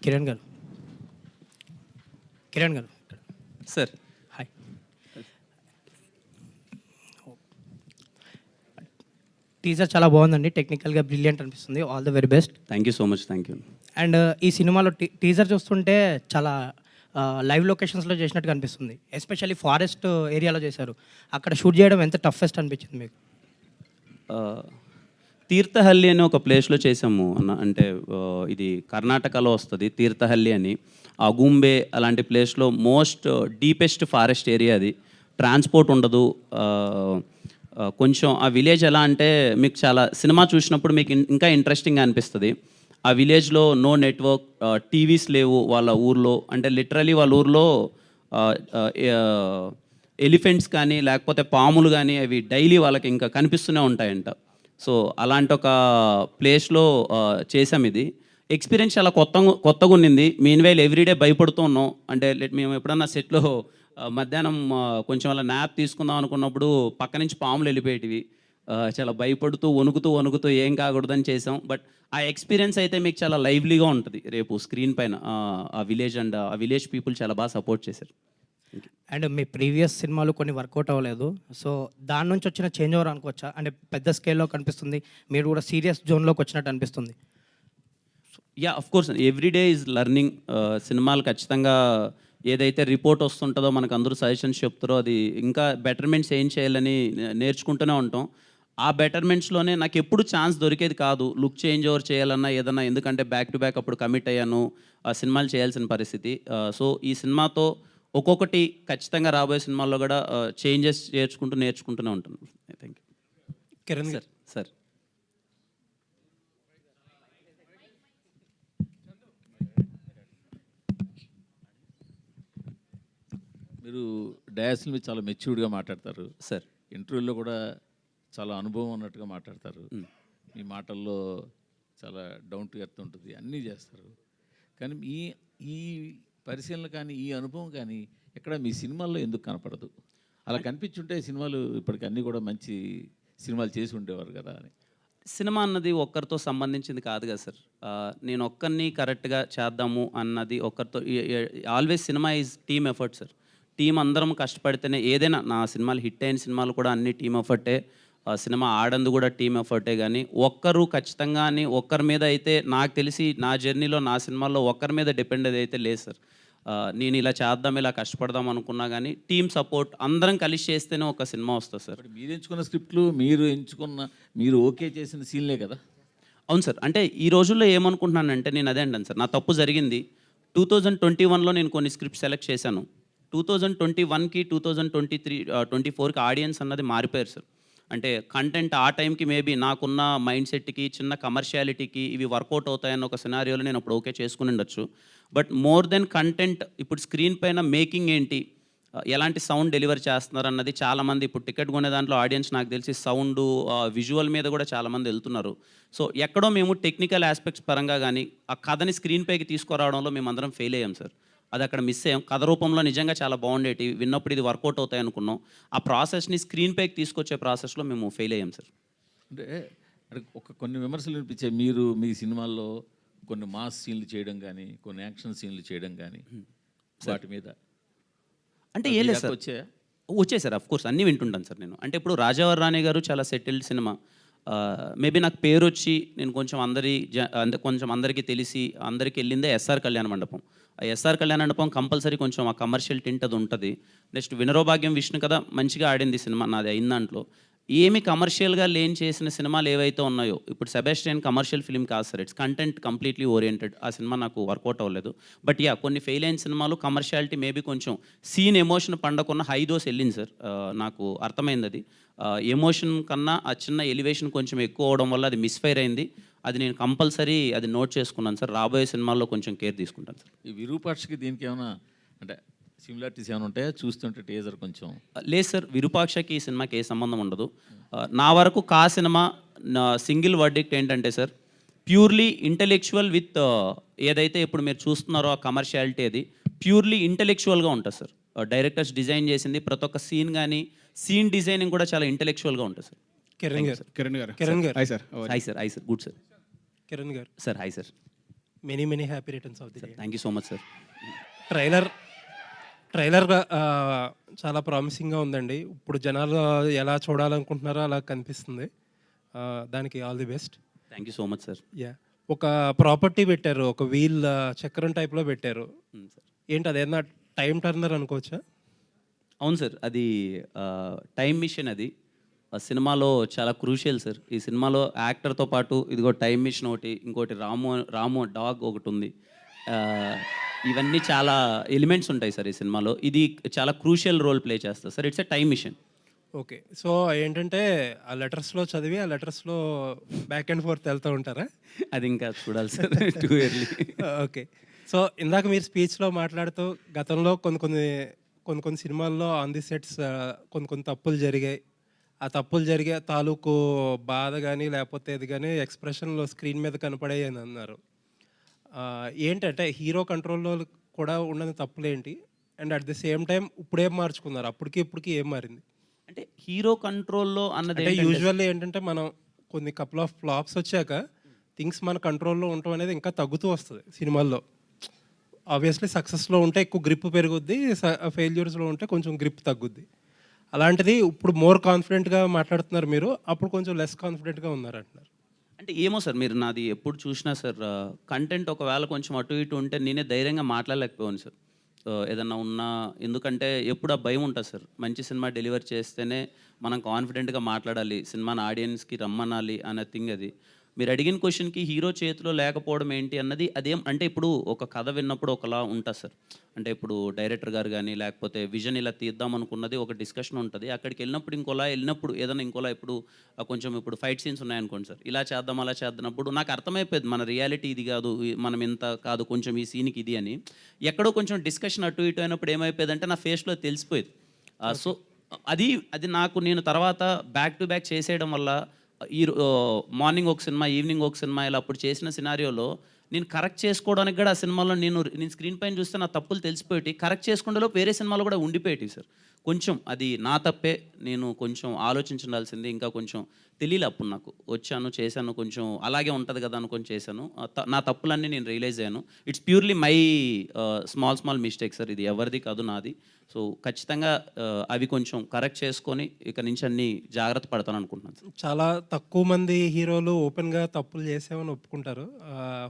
కిరణ్ గారు Kiran garu sir hi. Teaser చాలా బాగుందండి, టెక్నికల్గా బ్రిలియంట్ అనిపిస్తుంది. All the very best. Thank you so much. Thank you. And ఈ సినిమాలో టీజర్ చూస్తుంటే చాలా లైవ్ లొకేషన్స్లో చేసినట్టుగా అనిపిస్తుంది. ఎస్పెషల్లీ ఫారెస్ట్ ఏరియాలో చేశారు. అక్కడ షూట్ చేయడం ఎంత టఫెస్ట్ అనిపించింది మీకు? తీర్థహల్లి అని ఒక ప్లేస్లో చేసాము అన్న. అంటే ఇది కర్ణాటకలో వస్తుంది తీర్థహల్లి అని. అగుంబే అలాంటి ప్లేస్లో మోస్ట్ డీపెస్ట్ ఫారెస్ట్ ఏరియా అది. ట్రాన్స్పోర్ట్ ఉండదు. కొంచెం ఆ విలేజ్ ఎలా అంటే మీకు చాలా సినిమా చూసినప్పుడు మీకు ఇంకా ఇంట్రెస్టింగ్గా అనిపిస్తుంది. ఆ విలేజ్లో నో నెట్వర్క్, టీవీస్ లేవు వాళ్ళ ఊర్లో. అంటే లిటరలీ వాళ్ళ ఊర్లో ఎలిఫెంట్స్ కానీ లేకపోతే పాములు కానీ అవి డైలీ వాళ్ళకి ఇంకా కనిపిస్తూనే ఉంటాయంట. సో అలాంటి ఒక ప్లేస్లో చేసాం ఇది. ఎక్స్పీరియన్స్ చాలా కొత్తగా ఉన్నింది. మీన్వైల్ ఎవ్రీడే భయపడుతూ ఉన్నాం. అంటే మేము ఎప్పుడన్నా సెట్లో మధ్యాహ్నం కొంచెం అలా న్యాప్ తీసుకుందాం అనుకున్నప్పుడు పక్క నుంచి పాములు వెళ్ళిపోయేటివి. చాలా భయపడుతూ వణుకుతూ ఏం కాకూడదని చేసాం. బట్ ఆ ఎక్స్పీరియన్స్ అయితే మీకు చాలా లైవ్లీగా ఉంటుంది రేపు స్క్రీన్ పైన. ఆ విలేజ్ అండ్ ఆ విలేజ్ పీపుల్ చాలా బాగా సపోర్ట్ చేశారు. అండ్ మీ ప్రీవియస్ సినిమాలు కొన్ని వర్కౌట్ అవ్వలేదు, సో దాని నుంచి వచ్చిన చేంజ్ ఓవర్ అనుకోవచ్చా? అంటే పెద్ద స్కేల్లో కనిపిస్తుంది, మీరు కూడా సీరియస్ జోన్లోకి వచ్చినట్టు అనిపిస్తుంది. Yeah, of course everyday is learning. సినిమాలు ఖచ్చితంగా ఏదైతే రిపోర్ట్ వస్తుంటుందో మనకు అందరూ సజెషన్స్ చెప్తారో అది ఇంకా బెటర్మెంట్స్ ఏం చేయాలని నేర్చుకుంటూనే ఉంటాం. ఆ బెటర్మెంట్స్లోనే నాకు ఎప్పుడు ఛాన్స్ దొరికేది కాదు లుక్ చేంజ్ ఓవర్ చేయాలన్నా ఏదన్నా. ఎందుకంటే బ్యాక్ టు బ్యాక్ అప్పుడు కమిట్ అయ్యాను, సినిమాలు చేయాల్సిన పరిస్థితి. సో ఈ సినిమాతో ఒక్కొక్కటి ఖచ్చితంగా రాబోయే సినిమాల్లో కూడా చేంజెస్ నేర్చుకుంటూనే ఉంటాను. Thank you. Kiran sir. Sir మీరు డయాస్ల మీద చాలా మెచ్యూర్డ్గా మాట్లాడతారు సార్. ఇంటర్వ్యూలో కూడా చాలా అనుభవం ఉన్నట్టుగా మాట్లాడతారు. మీ మాటల్లో చాలా డౌన్ టు ఎర్త్ ఉంటుంది, అన్నీ చేస్తారు. కానీ ఈ పరిశీలన కానీ ఈ అనుభవం కానీ ఎక్కడ మీ సినిమాల్లో ఎందుకు కనపడదు? అలా కనిపించుంటే సినిమాలు ఇప్పటికి అన్నీ కూడా మంచి సినిమాలు చేసి ఉండేవారు కదా అని. సినిమా అన్నది ఒక్కరితో సంబంధించింది కాదు కదా సార్. నేను ఒక్కరిని కరెక్ట్గా చేద్దాము అన్నది ఒక్కరితో. Always cinema is team effort sir. Team అందరం కష్టపడితేనే ఏదైనా. నా సినిమాలు హిట్ అయిన సినిమాలు కూడా అన్ని టీమ్ ఎఫర్టే. సినిమా ఆడందు కూడా టీమ్ ఎఫర్టే. కానీ ఒక్కరు ఖచ్చితంగా అని ఒక్కరి మీద అయితే నాకు తెలిసి నా జర్నీలో నా సినిమాల్లో ఒక్కరి మీద డిపెండ్ అయితే లేదు సార్. నేను ఇలా చేద్దాం ఇలా కష్టపడదాం అనుకున్నా కానీ టీమ్ సపోర్ట్ అందరం కలిసి చేస్తేనే ఒక సినిమా వస్తుంది సార్. మీరు ఎంచుకున్న స్క్రిప్ట్లు మీరు ఓకే చేసిన సీన్లే కదా? అవును సార్. అంటే ఈ రోజుల్లో ఏమనుకుంటున్నానంటే నేను అదే అంటాను సార్, నా తప్పు జరిగింది. 2021లో నేను కొన్ని స్క్రిప్ట్ సెలెక్ట్ చేశాను. 2021కి 2024కి ఆడియన్స్ అన్నది మారిపోయారు సార్. అంటే కంటెంట్ ఆ టైంకి మేబీ నాకున్న మైండ్ సెట్కి చిన్న కమర్షియాలిటీకి ఇవి వర్కౌట్ అవుతాయన్న ఒక సినారియోలో నేను అప్పుడు ఓకే చేసుకుని ఉండొచ్చు. బట్ మోర్ దెన్ కంటెంట్ ఇప్పుడు స్క్రీన్ పైన మేకింగ్ ఏంటి, ఎలాంటి సౌండ్ డెలివర్ చేస్తున్నారు అన్నది చాలామంది ఇప్పుడు టికెట్ కొనే దాంట్లో ఆడియన్స్ నాకు తెలిసి సౌండ్ విజువల్ మీద కూడా చాలామంది వెళ్తున్నారు. సో ఎక్కడో మేము టెక్నికల్ ఆస్పెక్ట్స్ పరంగా కానీ ఆ కథని స్క్రీన్ పైకి తీసుకురావడంలో మేము అందరం ఫెయిల్ అయ్యాం సార్. అది అక్కడ మిస్ అయ్యాం. కథ రూపంలో నిజంగా చాలా బాగుండేటి, విన్నప్పుడు ఇది వర్కౌట్ అవుతాయి అనుకున్నాం. ఆ ప్రాసెస్ని స్క్రీన్ పైకి తీసుకొచ్చే ప్రాసెస్లో మేము ఫెయిల్ అయ్యాం సార్. అంటే కొన్ని విమర్శలు వినిపించాయి. మీరు మీ సినిమాల్లో కొన్ని మాస్ సీన్లు చేయడం కానీ కొన్ని యాక్షన్ సీన్లు చేయడం కానీ వాటి మీద అంటే ఏం లేదు సార్. వచ్చాయి సార్. అఫ్ కోర్స్ అన్నీ వింటుంటాను సార్ నేను. అంటే ఇప్పుడు రాజావారి రాణి గారు చాలా సెటిల్డ్ సినిమా. మేబీ నాకు పేరు వచ్చి నేను కొంచెం అందరికీ తెలిసి అందరికీ వెళ్ళిందే ఎస్ఆర్ కళ్యాణ మండపం. ఆ ఎస్ఆర్ కళ్యాణ మండపం కంపల్సరీ కొంచెం ఆ కమర్షియల్ టింట్ అది ఉంటుంది. నెక్స్ట్ వినరోభాగ్యం విష్ణు కదా మంచిగా ఆడింది సినిమా నాది అయిన దాంట్లో. ఏమి కమర్షియల్గా లేని చేసిన సినిమాలు ఏవైతే ఉన్నాయో, ఇప్పుడు సెబాస్టియన్ కమర్షియల్ ఫిల్మ్ కాదు sir, it's content completely oriented. ఆ సినిమా నాకు వర్కౌట్ అవ్వలేదు. బట్ యా కొన్ని ఫెయిల్ అయిన సినిమాలు కమర్షియాలిటీ మేబీ కొంచెం సీన్ ఎమోషన్ పండకున్న హై డోస్ వెళ్ళింది సార్. నాకు అర్థమైంది అది. ఎమోషన్ కన్నా ఆ చిన్న ఎలివేషన్ కొంచెం ఎక్కువ అవడం వల్ల అది మిస్ఫైర్ అయింది. అది నేను కంపల్సరీ అది నోట్ చేసుకున్నాను సార్. రాబోయే సినిమాల్లో కొంచెం కేర్ తీసుకుంటాను సార్. ఈ విరూపాక్షకి దీనికి ఏమైనా అంటే సిమిలారిటీస్ ఏమైనా ఉంటాయా? చూస్తుంటే టీజర్ కొంచెం లేదు సార్. విరూపాక్షకి ఈ సినిమాకి ఏ సంబంధం ఉండదు. నా వరకు కా సినిమా నా సింగిల్ వర్డిక్ట్ ఏంటంటే సార్, ప్యూర్లీ ఇంటెలెక్చువల్ విత్ ఏదైతే ఇప్పుడు మీరు చూస్తున్నారో ఆ కమర్షియాలిటీ అది ప్యూర్లీ ఇంటెలెక్చువల్గా ఉంటుంది సార్. డైరెక్టర్స్ డిజైన్ చేసింది ప్రతి ఒక్క సీన్ కానీ సీన్ డిజైనింగ్ కూడా చాలా ఇంటెలెక్చువల్గా ఉంటుంది sir. Kiran garu hi sir. Hi sir. Hi sir. Good sir. Kiran garu sir hi sir. Many happy returns of the day. Thank you so much sir. Trailer చాలా ప్రామిసింగ్గా ఉందండి. ఇప్పుడు జనాలు ఎలా చూడాలనుకుంటున్నారో అలా కనిపిస్తుంది. దానికి all the best. Thank you so much sir. Yeah, ఒక ప్రాపర్టీ పెట్టారు, ఒక వీల్ చక్రం టైప్లో పెట్టారు. ఏంటి అదేమన్నా టైం టర్నర్ అనుకోవచ్చా? అవును సార్, అది టైం మిషన్. అది ఆ సినిమాలో చాలా క్రూషియల్ సార్. ఈ సినిమాలో యాక్టర్తో పాటు ఇదిగో టైం మిషన్ ఒకటి, ఇంకోటి రాము డాగ్ ఒకటి ఉంది. ఇవన్నీ చాలా ఎలిమెంట్స్ ఉంటాయి సార్ ఈ సినిమాలో. ఇది చాలా క్రూషియల్ రోల్ ప్లే చేస్తుంది sir. It's a time mission. Okay, so ఏంటంటే ఆ లెటర్స్లో చదివి ఆ లెటర్స్లో బ్యాక్ అండ్ ఫోర్త్ వెళ్తూ ఉంటారా? అది ఇంకా చూడాలి sir, too early. Okay, so ఇందాక మీరు స్పీచ్లో మాట్లాడుతూ గతంలో కొన్ని సినిమాల్లో ఆన్ ది సెట్స్ కొన్ని తప్పులు జరిగాయి. ఆ తప్పులు జరిగే తాలూకు బాధ కానీ లేకపోతే ఇది కానీ ఎక్స్ప్రెషన్లో స్క్రీన్ మీద కనపడాయి అని అన్నారు. ఏంటంటే హీరో కంట్రోల్లో కూడా ఉన్న తప్పులు ఏంటి, and at the same time ఇప్పుడేం మార్చుకున్నారు, ఇప్పటికి ఏం మారింది? అంటే హీరో కంట్రోల్లో అన్నది అంటే యూజువల్లీ ఏంటంటే మనం కొన్ని కపుల్ ఆఫ్ ఫ్లాప్స్ వచ్చాక థింగ్స్ మన కంట్రోల్లో ఉండటం అనేది ఇంకా తగ్గుతూ వస్తుంది సినిమాల్లో. ఆబ్వియస్లీ సక్సెస్లో ఉంటే ఎక్కువ గ్రిప్ పెరుగుద్ది, ఫెయిల్యూర్స్లో ఉంటే కొంచెం గ్రిప్ తగ్గుద్ది. అలాంటిది ఇప్పుడు మోర్ కాన్ఫిడెంట్గా మాట్లాడుతున్నారు మీరు, అప్పుడు కొంచెం లెస్ కాన్ఫిడెంట్గా ఉన్నారు అంటున్నారు. అంటే ఏమో సార్, మీరు నాది ఎప్పుడు చూసినా సార్ కంటెంట్ ఒకవేళ కొంచెం అటు ఇటు ఉంటే నేనే ధైర్యంగా మాట్లాడలేకపోయాను సార్. ఏదన్నా ఉన్నా, ఎందుకంటే ఎప్పుడు ఆ భయం ఉంటుంది సార్. మంచి సినిమా డెలివర్ చేస్తేనే మనం కాన్ఫిడెంట్గా మాట్లాడాలి, సినిమాని ఆడియన్స్కి రమ్మనాలి అనే థింగ్ అది. మీరు అడిగిన క్వశ్చన్కి హీరో చేతిలో లేకపోవడం ఏంటి అన్నది అదేం అంటే, ఇప్పుడు ఒక కథ విన్నప్పుడు ఒకలా ఉంటుంది సార్. అంటే ఇప్పుడు డైరెక్టర్ గారు కానీ లేకపోతే విజన్ ఇలా తీద్దాం అనుకున్నది ఒక డిస్కషన్ ఉంటుంది. అక్కడికి వెళ్ళినప్పుడు ఇంకోలా, వెళ్ళినప్పుడు ఏదైనా ఇంకోలా. ఇప్పుడు కొంచెం ఇప్పుడు ఫైట్ సీన్స్ ఉన్నాయనుకోండి సార్, ఇలా చేద్దాం అలా చేద్దామప్పుడు నాకు అర్థమైపోయింది మన రియాలిటీ ఇది కాదు, మనం ఇంత కాదు, కొంచెం ఈ సీన్కి ఇది అని. ఎక్కడో కొంచెం డిస్కషన్ అటు ఇటు అయినప్పుడు ఏమైపోయేది అంటే నా ఫేస్లో తెలిసిపోయేది. సో అది నాకు నేను తర్వాత బ్యాక్ టు బ్యాక్ చేసేయడం వల్ల మార్నింగ్ ఒక సినిమా, ఈవినింగ్ ఒక సినిమా, ఇలా అప్పుడు చేసిన సినారియోలో నేను కరెక్ట్ చేసుకోవడానికి కూడా ఆ సినిమాలో నేను స్క్రీన్ పైన చూస్తే నా తప్పులు తెలిసిపోయి కరెక్ట్ చేసుకుంటేలో వేరే సినిమాలో కూడా ఉండిపోయేవి సార్. కొంచెం అది నా తప్పే, నేను కొంచెం ఆలోచించాల్సింది, ఇంకా కొంచెం తెలియలే అప్పుడు నాకు. వచ్చాను, చేశాను, కొంచెం అలాగే ఉంటుంది కదా అనుకొని చేశాను. నా తప్పులన్నీ నేను రియలైజ్ అయ్యాను. It's purely my small mistake sir. ఇది ఎవరిది కాదు, నాది. సో ఖచ్చితంగా అవి కొంచెం కరెక్ట్ చేసుకొని ఇక నుంచి అన్ని జాగ్రత్త పడతాను అనుకుంటున్నాను సార్. చాలా తక్కువ మంది హీరోలు ఓపెన్గా తప్పులు చేసామని ఒప్పుకుంటారు.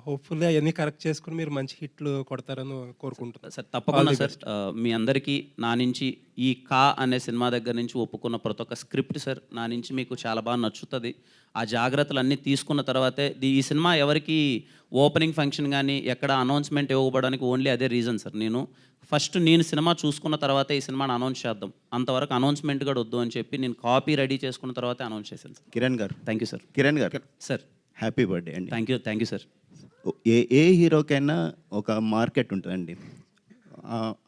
హోప్ఫుల్లీ అవన్నీ కరెక్ట్ చేసుకుని మీరు మంచి హిట్లు కొడతారని కోరుకుంటున్నాను సార్. తప్పకుండా సార్. మీ అందరికీ నా నుంచి ఈ కా అనే సినిమా దగ్గర నుంచి ఒప్పుకున్న ప్రతి ఒక్క స్క్రిప్ట్ సార్ నా నుంచి మీకు చాలా బాగా నచ్చుతుంది. ఆ జాగ్రత్తలు అన్నీ తీసుకున్న తర్వాతే ఈ సినిమా ఎవరికి ఓపెనింగ్ ఫంక్షన్ కానీ ఎక్కడ అనౌన్స్మెంట్ ఇవ్వబడానికి ఓన్లీ అదే రీజన్ సార్. నేను సినిమా చూసుకున్న తర్వాతే ఈ సినిమాని అనౌన్స్ చేద్దాం, అంతవరకు అనౌన్స్మెంట్ కూడా వద్దు అని చెప్పి నేను కాపీ రెడీ చేసుకున్న తర్వాతే అనౌన్స్ చేశాను sir. Kiran garu, thank you sir. Kiran garu sir, happy birthday అండి. Thank you sir. ఏ హీరోకైనా ఒక మార్కెట్ ఉంటుందండి.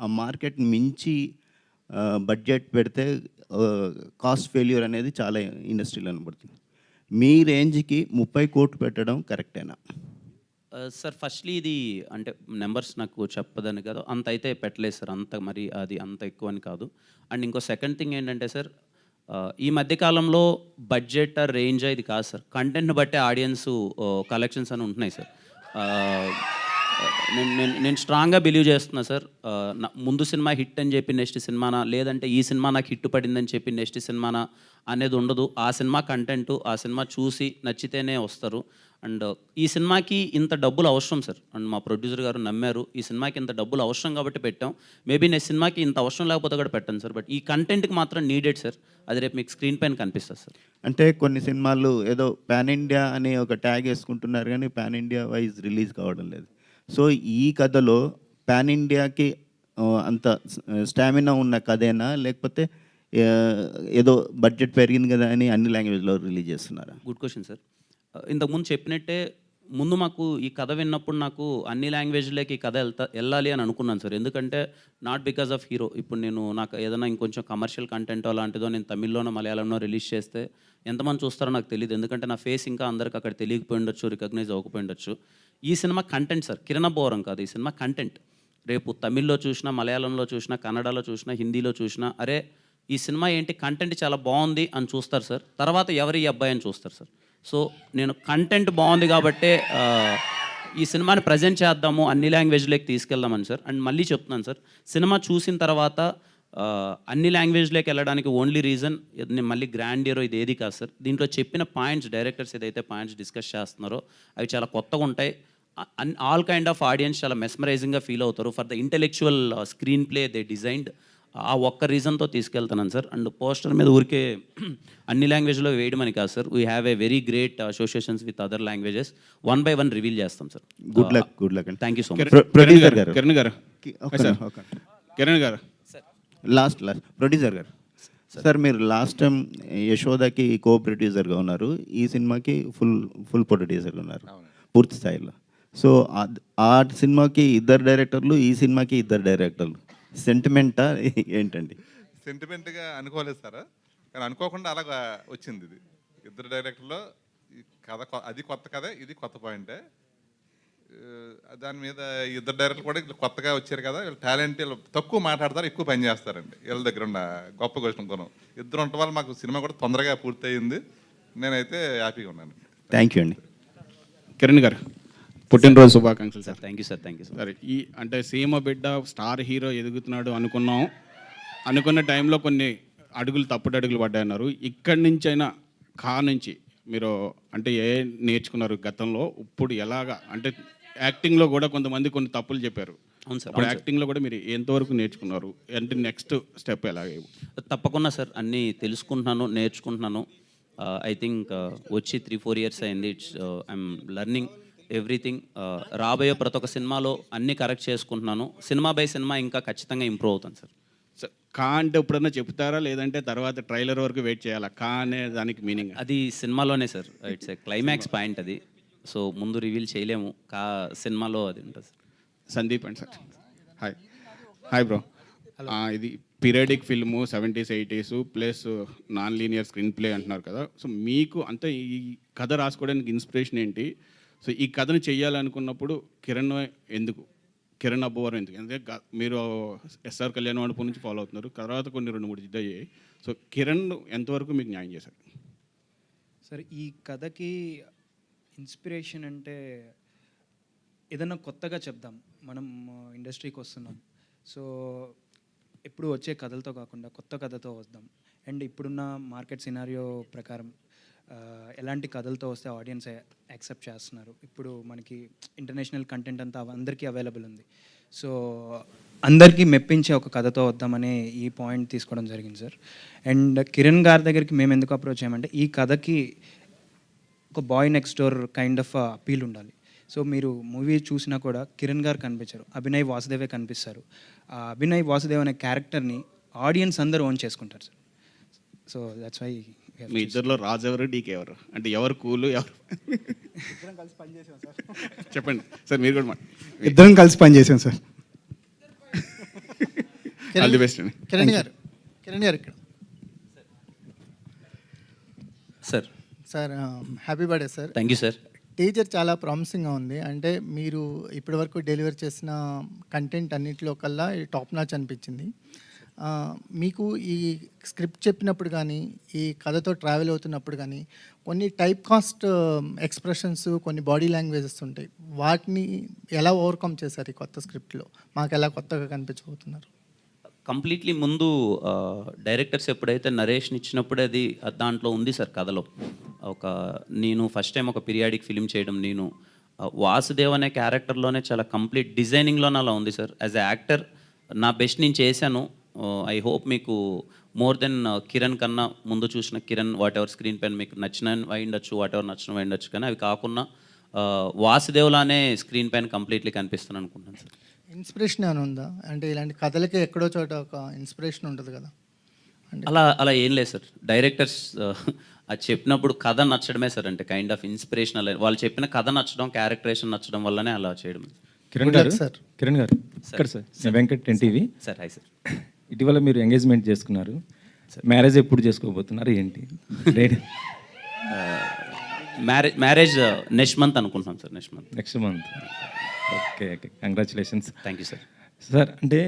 ఆ మార్కెట్ మించి బడ్జెట్ పెడితే కాస్ట్ ఫెయిల్యూర్ అనేది చాలా ఇండస్ట్రీలో కనబడుతుంది. మీ రేంజ్కి 30 కోట్లు పెట్టడం కరెక్టేనా? సార్, ఫస్ట్లీ ఇది అంటే నెంబర్స్ నాకు చెప్పదని కదా, అంత అయితే పెట్టలేదు సార్. అంత మరి అది అంత ఎక్కువ అని కాదు. అండ్ ఇంకో సెకండ్ థింగ్ ఏంటంటే సార్, ఈ మధ్యకాలంలో బడ్జెట్ రేంజ్ ఇది కాదు సార్, కంటెంట్ని బట్టే ఆడియన్స్ కలెక్షన్స్ అని ఉంటున్నాయి సార్. నేను స్ట్రాంగ్గా బిలీవ్ చేస్తున్నా సార్. ముందు సినిమా హిట్ అని చెప్పి నెక్స్ట్ సినిమానా, లేదంటే ఈ సినిమా నాకు హిట్ పడిందని చెప్పి నెక్స్ట్ సినిమానా అనేది ఉండదు. ఆ సినిమా కంటెంట్, ఆ సినిమా చూసి నచ్చితేనే వస్తారు. అండ్ ఈ సినిమాకి ఇంత డబ్బులు అవసరం సార్. అండ్ మా ప్రొడ్యూసర్ గారు నమ్మారు, ఈ సినిమాకి ఇంత డబ్బులు అవసరం కాబట్టి పెట్టాం. మేబీ నెక్స్ట్ సినిమాకి ఇంత అవసరం లేకపోతే కూడా పెట్టాను సార్. బట్ ఈ కంటెంట్కి మాత్రం నీడెడ్ సార్. అది రేపు మీకు స్క్రీన్ పైన కనిపిస్తుంది సార్. అంటే కొన్ని సినిమాలు ఏదో పాన్ ఇండియా అని ఒక ట్యాగ్ వేసుకుంటున్నారు కానీ పాన్ ఇండియా వైజ్ రిలీజ్ కావడం లేదు. సో ఈ కథలో పాన్ ఇండియాకి అంత స్టామినా ఉన్న కథేనా, లేకపోతే ఏదో బడ్జెట్ పెరిగింది కదా అని అన్ని లాంగ్వేజ్లో రిలీజ్ చేస్తున్నారా? Good question sir. ఇంతకుముందు చెప్పినట్టే ముందు మాకు ఈ కథ విన్నప్పుడు నాకు అన్ని లాంగ్వేజ్లోకి ఈ కథ వెళ్ళాలి అని అనుకున్నాను సార్. ఎందుకంటే నాట్ బికాజ్ ఆఫ్ హీరో. ఇప్పుడు నాకు ఏదైనా ఇంకొంచెం కమర్షియల్ కంటెంట్ అలాంటిదో నేను తమిళ్లోనో మలయాళంలో రిలీజ్ చేస్తే ఎంతమంది చూస్తారో నాకు తెలియదు. ఎందుకంటే నా ఫేస్ ఇంకా అందరికి అక్కడ తెలియకపోయి ఉండొచ్చు, రికగ్నైజ్ అవ్వకపోయి ఉండొచ్చు. ఈ సినిమా కంటెంట్ సార్, కిరణబోరం కాదు, ఈ సినిమా కంటెంట్. రేపు తమిళ్లో చూసినా, మలయాళంలో చూసినా, కన్నడలో చూసినా, హిందీలో చూసినా, అరే ఈ సినిమా ఏంటి కంటెంట్ చాలా బాగుంది అని చూస్తారు సార్. తర్వాత ఎవరి ఈ అబ్బాయి అని చూస్తారు సార్. సో నేను కంటెంట్ బాగుంది కాబట్టే ఈ సినిమాని ప్రజెంట్ చేద్దాము, అన్ని లాంగ్వేజ్లోకి తీసుకెళ్దామని సార్. అండ్ మళ్ళీ చెప్తున్నాను సార్, సినిమా చూసిన తర్వాత అన్ని లాంగ్వేజ్లోకి వెళ్ళడానికి ఓన్లీ రీజన్ నేను మళ్ళీ గ్రాండ్ హీరో ఇది ఏది కాదు సార్. దీంట్లో చెప్పిన పాయింట్స్, డైరెక్టర్స్ ఏదైతే పాయింట్స్ డిస్కస్ చేస్తున్నారో అవి చాలా కొత్తగా ఉంటాయి. ఆల్ కైండ్ ఆఫ్ ఆడియన్స్ చాలా మెస్మరైజింగ్గా ఫీల్ అవుతారు. For the intellectual screen play they designed, ఆ ఒక్క రీజన్తో తీసుకెళ్తున్నాను సార్. అండ్ పోస్టర్ మీద ఊరికే అన్ని లాంగ్వేజ్లో వేయడమని కాదు sir, we have a very great associations with other languages. 1 by 1 reveal చేస్తాం సార్. గుడ్ లక్ అండి. Thank you so much. Producer గారు కిరణ్ గారు కిరణ్ గారు లాస్ట్ ప్రొడ్యూసర్ గారు సార్, మీరు లాస్ట్ టైం యశోదకి కో ప్రొడ్యూసర్గా ఉన్నారు, ఈ సినిమాకి ఫుల్ ప్రొడ్యూసర్గా ఉన్నారు పూర్తి స్థాయిలో. సో ఆ సినిమాకి ఇద్దరు డైరెక్టర్లు, ఈ సినిమాకి ఇద్దరు డైరెక్టర్లు. సెంటిమెంటా ఏంటండి? సెంటిమెంట్గా అనుకోలేదు సార్, కానీ అనుకోకుండా అలాగా వచ్చింది. ఇది ఇద్దరు డైరెక్టర్లో ఈ కథ అది కొత్త కథ, ఇది కొత్త పాయింటే. దాని మీద ఇద్దరు డైరెక్టర్లు కూడా కొత్తగా వచ్చారు కదా, వీళ్ళు టాలెంట్, వీళ్ళు తక్కువ మాట్లాడతారు, ఎక్కువ పని చేస్తారండి. వీళ్ళ దగ్గర ఉన్న గొప్ప గుణం ఇద్దరు ఉండటం వల్ల మాకు సినిమా కూడా తొందరగా పూర్తయింది. నేనైతే హ్యాపీగా ఉన్నాను. థ్యాంక్ యూ అండి. కిరణ్ గారు పుట్టినరోజు శుభాకాంక్షలు sir. Thank you sir. Thank you sir. సరే, ఈ అంటే సీమ బిడ్డ స్టార్ హీరో ఎదుగుతున్నాడు అనుకున్నాం. అనుకున్న టైంలో కొన్ని తప్పుడు అడుగులు పడ్డాయన్నారు. ఇక్కడి నుంచైనా నుంచి మీరు అంటే నేర్చుకున్నారు గతంలో, ఇప్పుడు ఎలాగా అంటే యాక్టింగ్లో కూడా కొంతమంది కొన్ని తప్పులు చెప్పారు. అవును సార్. ఇప్పుడు యాక్టింగ్లో కూడా మీరు ఎంతవరకు నేర్చుకున్నారు, అంటే నెక్స్ట్ స్టెప్ ఎలాగే? తప్పకుండా సార్, అన్నీ తెలుసుకుంటున్నాను, నేర్చుకుంటున్నాను. ఐ థింక్ వచ్చి 3-4 ఇయర్స్ అయింది. I'm learning everything. రాబోయే ప్రతి ఒక్క సినిమాలో అన్నీ కరెక్ట్ చేసుకుంటున్నాను. సినిమా బై సినిమా ఇంకా ఖచ్చితంగా ఇంప్రూవ్ అవుతాను సార్. అంటే ఎప్పుడన్నా చెప్తారా, లేదంటే తర్వాత ట్రైలర్ వరకు వెయిట్ చేయాలా? అనే దానికి మీనింగ్ అది సినిమాలోనే sir, it's a climax point అది. సో ముందు రివీల్ చేయలేము, సినిమాలో అది ఉంటుంది sir. Sandeep and sir, hi bro. ఇది periodic film 70s 80s plus non linear screenplay అంటున్నారు కదా. సో మీకు అంతే ఈ కథ రాసుకోవడానికి ఇన్స్పిరేషన్ ఏంటి? సో ఈ కథను చెయ్యాలనుకున్నప్పుడు కిరణ్ అబ్బవరం ఎందుకు? ఎందుకంటే మీరు ఎస్ఆర్ కళ్యాణ్ మండపం నుంచి ఫాలో అవుతున్నారు, తర్వాత కొన్ని 2-3 జిడ్ అయ్యాయి. సో కిరణ్ ఎంతవరకు మీకు న్యాయం చేశారు సార్? ఈ కథకి ఇన్స్పిరేషన్ అంటే ఏదన్నా కొత్తగా చెప్దాం, మనం ఇండస్ట్రీకి వస్తున్నాం, సో ఎప్పుడు వచ్చే కథలతో కాకుండా కొత్త కథతో వద్దాం. అండ్ ఇప్పుడున్న మార్కెట్ సినారియో ప్రకారం ఎలాంటి కథలతో వస్తే ఆడియన్స్ యాక్సెప్ట్ చేస్తున్నారు. ఇప్పుడు మనకి ఇంటర్నేషనల్ కంటెంట్ అంతా అందరికీ అవైలబుల్ ఉంది. సో అందరికీ మెప్పించే ఒక కథతో వద్దామనే ఈ పాయింట్ తీసుకోవడం జరిగింది సార్. అండ్ కిరణ్ గారి దగ్గరికి మేము ఎందుకు అప్రోచ్ అయ్యామంటే, ఈ కథకి ఒక boy next door kind of appeal ఉండాలి. సో మీరు మూవీ చూసినా కూడా కిరణ్ గారు కనిపించారు, అభినయ్ వాసుదేవే కనిపిస్తారు. ఆ అభినయ్ వాసుదేవ్ అనే క్యారెక్టర్ని ఆడియన్స్ అందరూ ఓన్ చేసుకుంటారు sir. So that's why me ఇద్దరిలో రాజు ఎవరు, డీకే ఎవరు? అంటే ఎవరు కూలు, ఎవరు? చెప్పండి సార్, మీరు కూడా ఇద్దరం కలిసి పనిచేసాం సార్. ఆల్ ది బెస్ట్ అండి. కిరణ్ గారు ఇక్కడ sir. Sir happy birthday sir. Thank you sir. Teaser చాలా ప్రామిసింగ్గా ఉంది. అంటే మీరు ఇప్పటివరకు డెలివర్ చేసిన కంటెంట్ అన్నింటిలో కల్లా టాప్ నాచ్ అనిపించింది. మీకు ఈ స్క్రిప్ట్ చెప్పినప్పుడు కానీ, ఈ కథతో ట్రావెల్ అవుతున్నప్పుడు కానీ కొన్ని టైప్ కాస్ట్ ఎక్స్ప్రెషన్స్, కొన్ని బాడీ లాంగ్వేజెస్ ఉంటాయి. వాటిని ఎలా ఓవర్కమ్ చేశారు ఈ కొత్త స్క్రిప్ట్లో? మాకు ఎలా కొత్తగా కనిపించబోతున్నారు? కంప్లీట్లీ ముందు డైరెక్టర్స్ ఎప్పుడైతే నరేషన్ ఇచ్చినప్పుడే అది దాంట్లో ఉంది సార్ కథలో. నేను ఫస్ట్ టైం ఒక పీరియాడిక్ ఫిలిం చేయడం, నేను వాసుదేవ్ అనే క్యారెక్టర్లోనే చాలా కంప్లీట్ డిజైనింగ్లోనే అలా ఉంది సార్. యాజ్ ఎ యాక్టర్ నా బెస్ట్ నేను చేశాను. ఐ హోప్ మీకు మోర్ దెన్ కిరణ్ కన్నా ముందు చూసిన కిరణ్ వాట్ ఎవర్ స్క్రీన్ పైన మీకు నచ్చిన అయిండొచ్చు, వాట్ ఎవర్ నచ్చిన అయిండొచ్చు, కానీ అవి కాకుండా వాసుదేవ్లానే స్క్రీన్ పైన కంప్లీట్లీ కనిపిస్తున్నాను అనుకుంటున్నాను సార్. ఇన్స్పిరేషన్ ఏమైనా ఉందా? అంటే ఇలాంటి కథలకి ఎక్కడో చోట ఒక ఇన్స్పిరేషన్ ఉంటుంది కదా. అలా ఏం లేదు సార్. డైరెక్టర్స్ అది చెప్పినప్పుడు కథ నచ్చడమే సార్, అంటే కైండ్ ఆఫ్ ఇన్స్పిరేషనల్. వాళ్ళు చెప్పిన కథ నచ్చడం, క్యారెక్టరేషన్ నచ్చడం వల్లనే అలా చేయడం. కిరణ్ గారు సార్. కిరణ్ గారు ఇక్కడ సార్, నేను Venkat NTV sir. Hi sir. ఇటీవల మీరు ఎంగేజ్మెంట్ చేసుకున్నారు, మ్యారేజ్ ఎప్పుడు చేసుకోబోతున్నారు ఏంటి? మ్యారేజ్ నెక్స్ట్ మంత్ అనుకుంటున్నాం sir. Next month. Okay, congratulations. Thank you sir. Sir, అంటే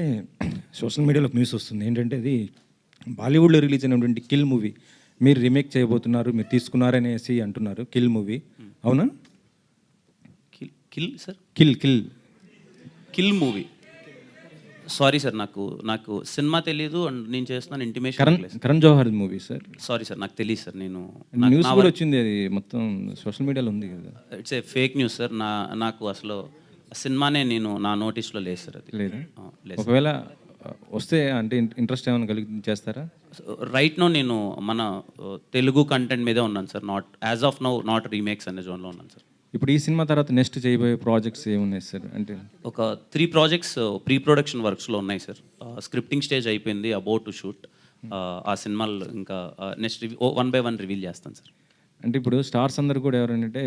సోషల్ మీడియాలో న్యూస్ వస్తుంది ఏంటంటే, అది బాలీవుడ్లో రిలీజ్ అయినటువంటి కిల్ మూవీ మీరు రీమేక్ చేయబోతున్నారు, మీరు తీసుకున్నారనేసి అంటున్నారు. కిల్ మూవీ అవునా? Kill sir, kill kill movie. Sorry sir, నాకు సినిమా తెలీదు అండ్ నేను చేస్తున్నాను intimation. Karan Johar movie sir. Sorry sir, నాకు తెలియదు సార్. నేను న్యూస్ కూడా వచ్చింది, అది మొత్తం సోషల్ మీడియాలో ఉంది కదా. It's a fake news sir. నాకు అసలు సినిమానే నేను నా నోటీస్లో లేదు సార్. అది లేదా? లేదు. ఒకవేళ వస్తే అంటే ఇంట్రెస్ట్ ఏమైనా కలిగి చేస్తారా? రైట్ నో నేను మన తెలుగు కంటెంట్ మీదే ఉన్నాను sir. Not as of now not remakes అనే జోన్లో ఉన్నాను సార్. ఇప్పుడు ఈ సినిమా తర్వాత నెక్స్ట్ చేయబోయే ప్రాజెక్ట్స్ ఏమున్నాయి సార్? అంటే ఒక 3 ప్రాజెక్ట్స్ ప్రీ ప్రొడక్షన్ వర్క్స్లో ఉన్నాయి సార్. స్క్రిప్టింగ్ స్టేజ్ అయిపోయింది, అబౌట్ టు షూట్. ఆ సినిమాలు ఇంకా నెక్స్ట్ 1 by 1 రివీల్ చేస్తాను సార్. అంటే ఇప్పుడు స్టార్స్ అందరు కూడా ఎవరంటే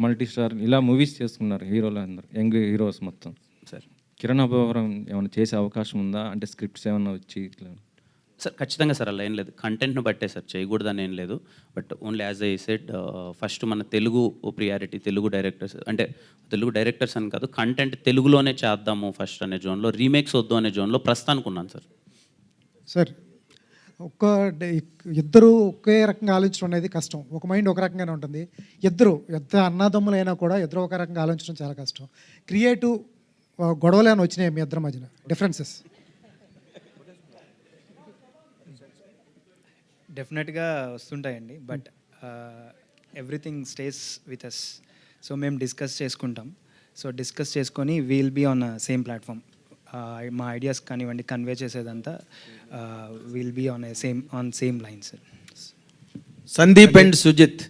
మల్టీ స్టార్ ఇలా మూవీస్ చేసుకున్నారు, హీరోలు అందరు యంగ్ హీరోస్ మొత్తం సార్. కిరణ్ అబ్బవరం ఏమైనా చేసే అవకాశం ఉందా? అంటే స్క్రిప్ట్స్ ఏమైనా వచ్చి ఇట్లా? సార్ ఖచ్చితంగా సార్, అలా ఏం లేదు. కంటెంట్ను బట్టే సార్, చేయకూడదని ఏం లేదు. But only as I said, first మన తెలుగు ప్రియారిటీ, తెలుగు డైరెక్టర్స్ అంటే తెలుగు డైరెక్టర్స్ అని కాదు, కంటెంట్ తెలుగులోనే చేద్దాము ఫస్ట్ అనే జోన్లో, రీమేక్స్ వద్దు అనే జోన్లో ప్రస్తుతానికి ఉన్నాను సార్. సార్ ఇద్దరు ఒకే రకంగా ఆలోచించడం అనేది కష్టం. ఒక మైండ్ ఒక రకంగానే ఉంటుంది. ఇద్దరు అన్నదమ్ములైనా కూడా ఇద్దరు ఒక రకంగా ఆలోచించడం చాలా కష్టం. క్రియేటివ్ గొడవలు అని వచ్చినాయి మీ ఇద్దరి మధ్యన, డిఫరెన్సెస్? డెఫినెట్గా వస్తుంటాయండి, but everything stays with us. So మేము డిస్కస్ చేసుకుంటాం. సో డిస్కస్ చేసుకొని we'll be on same platform. మా ఐడియాస్ కానివ్వండి, కన్వే చేసేదంతా we'll be on same lines. Sandeep and Sujith,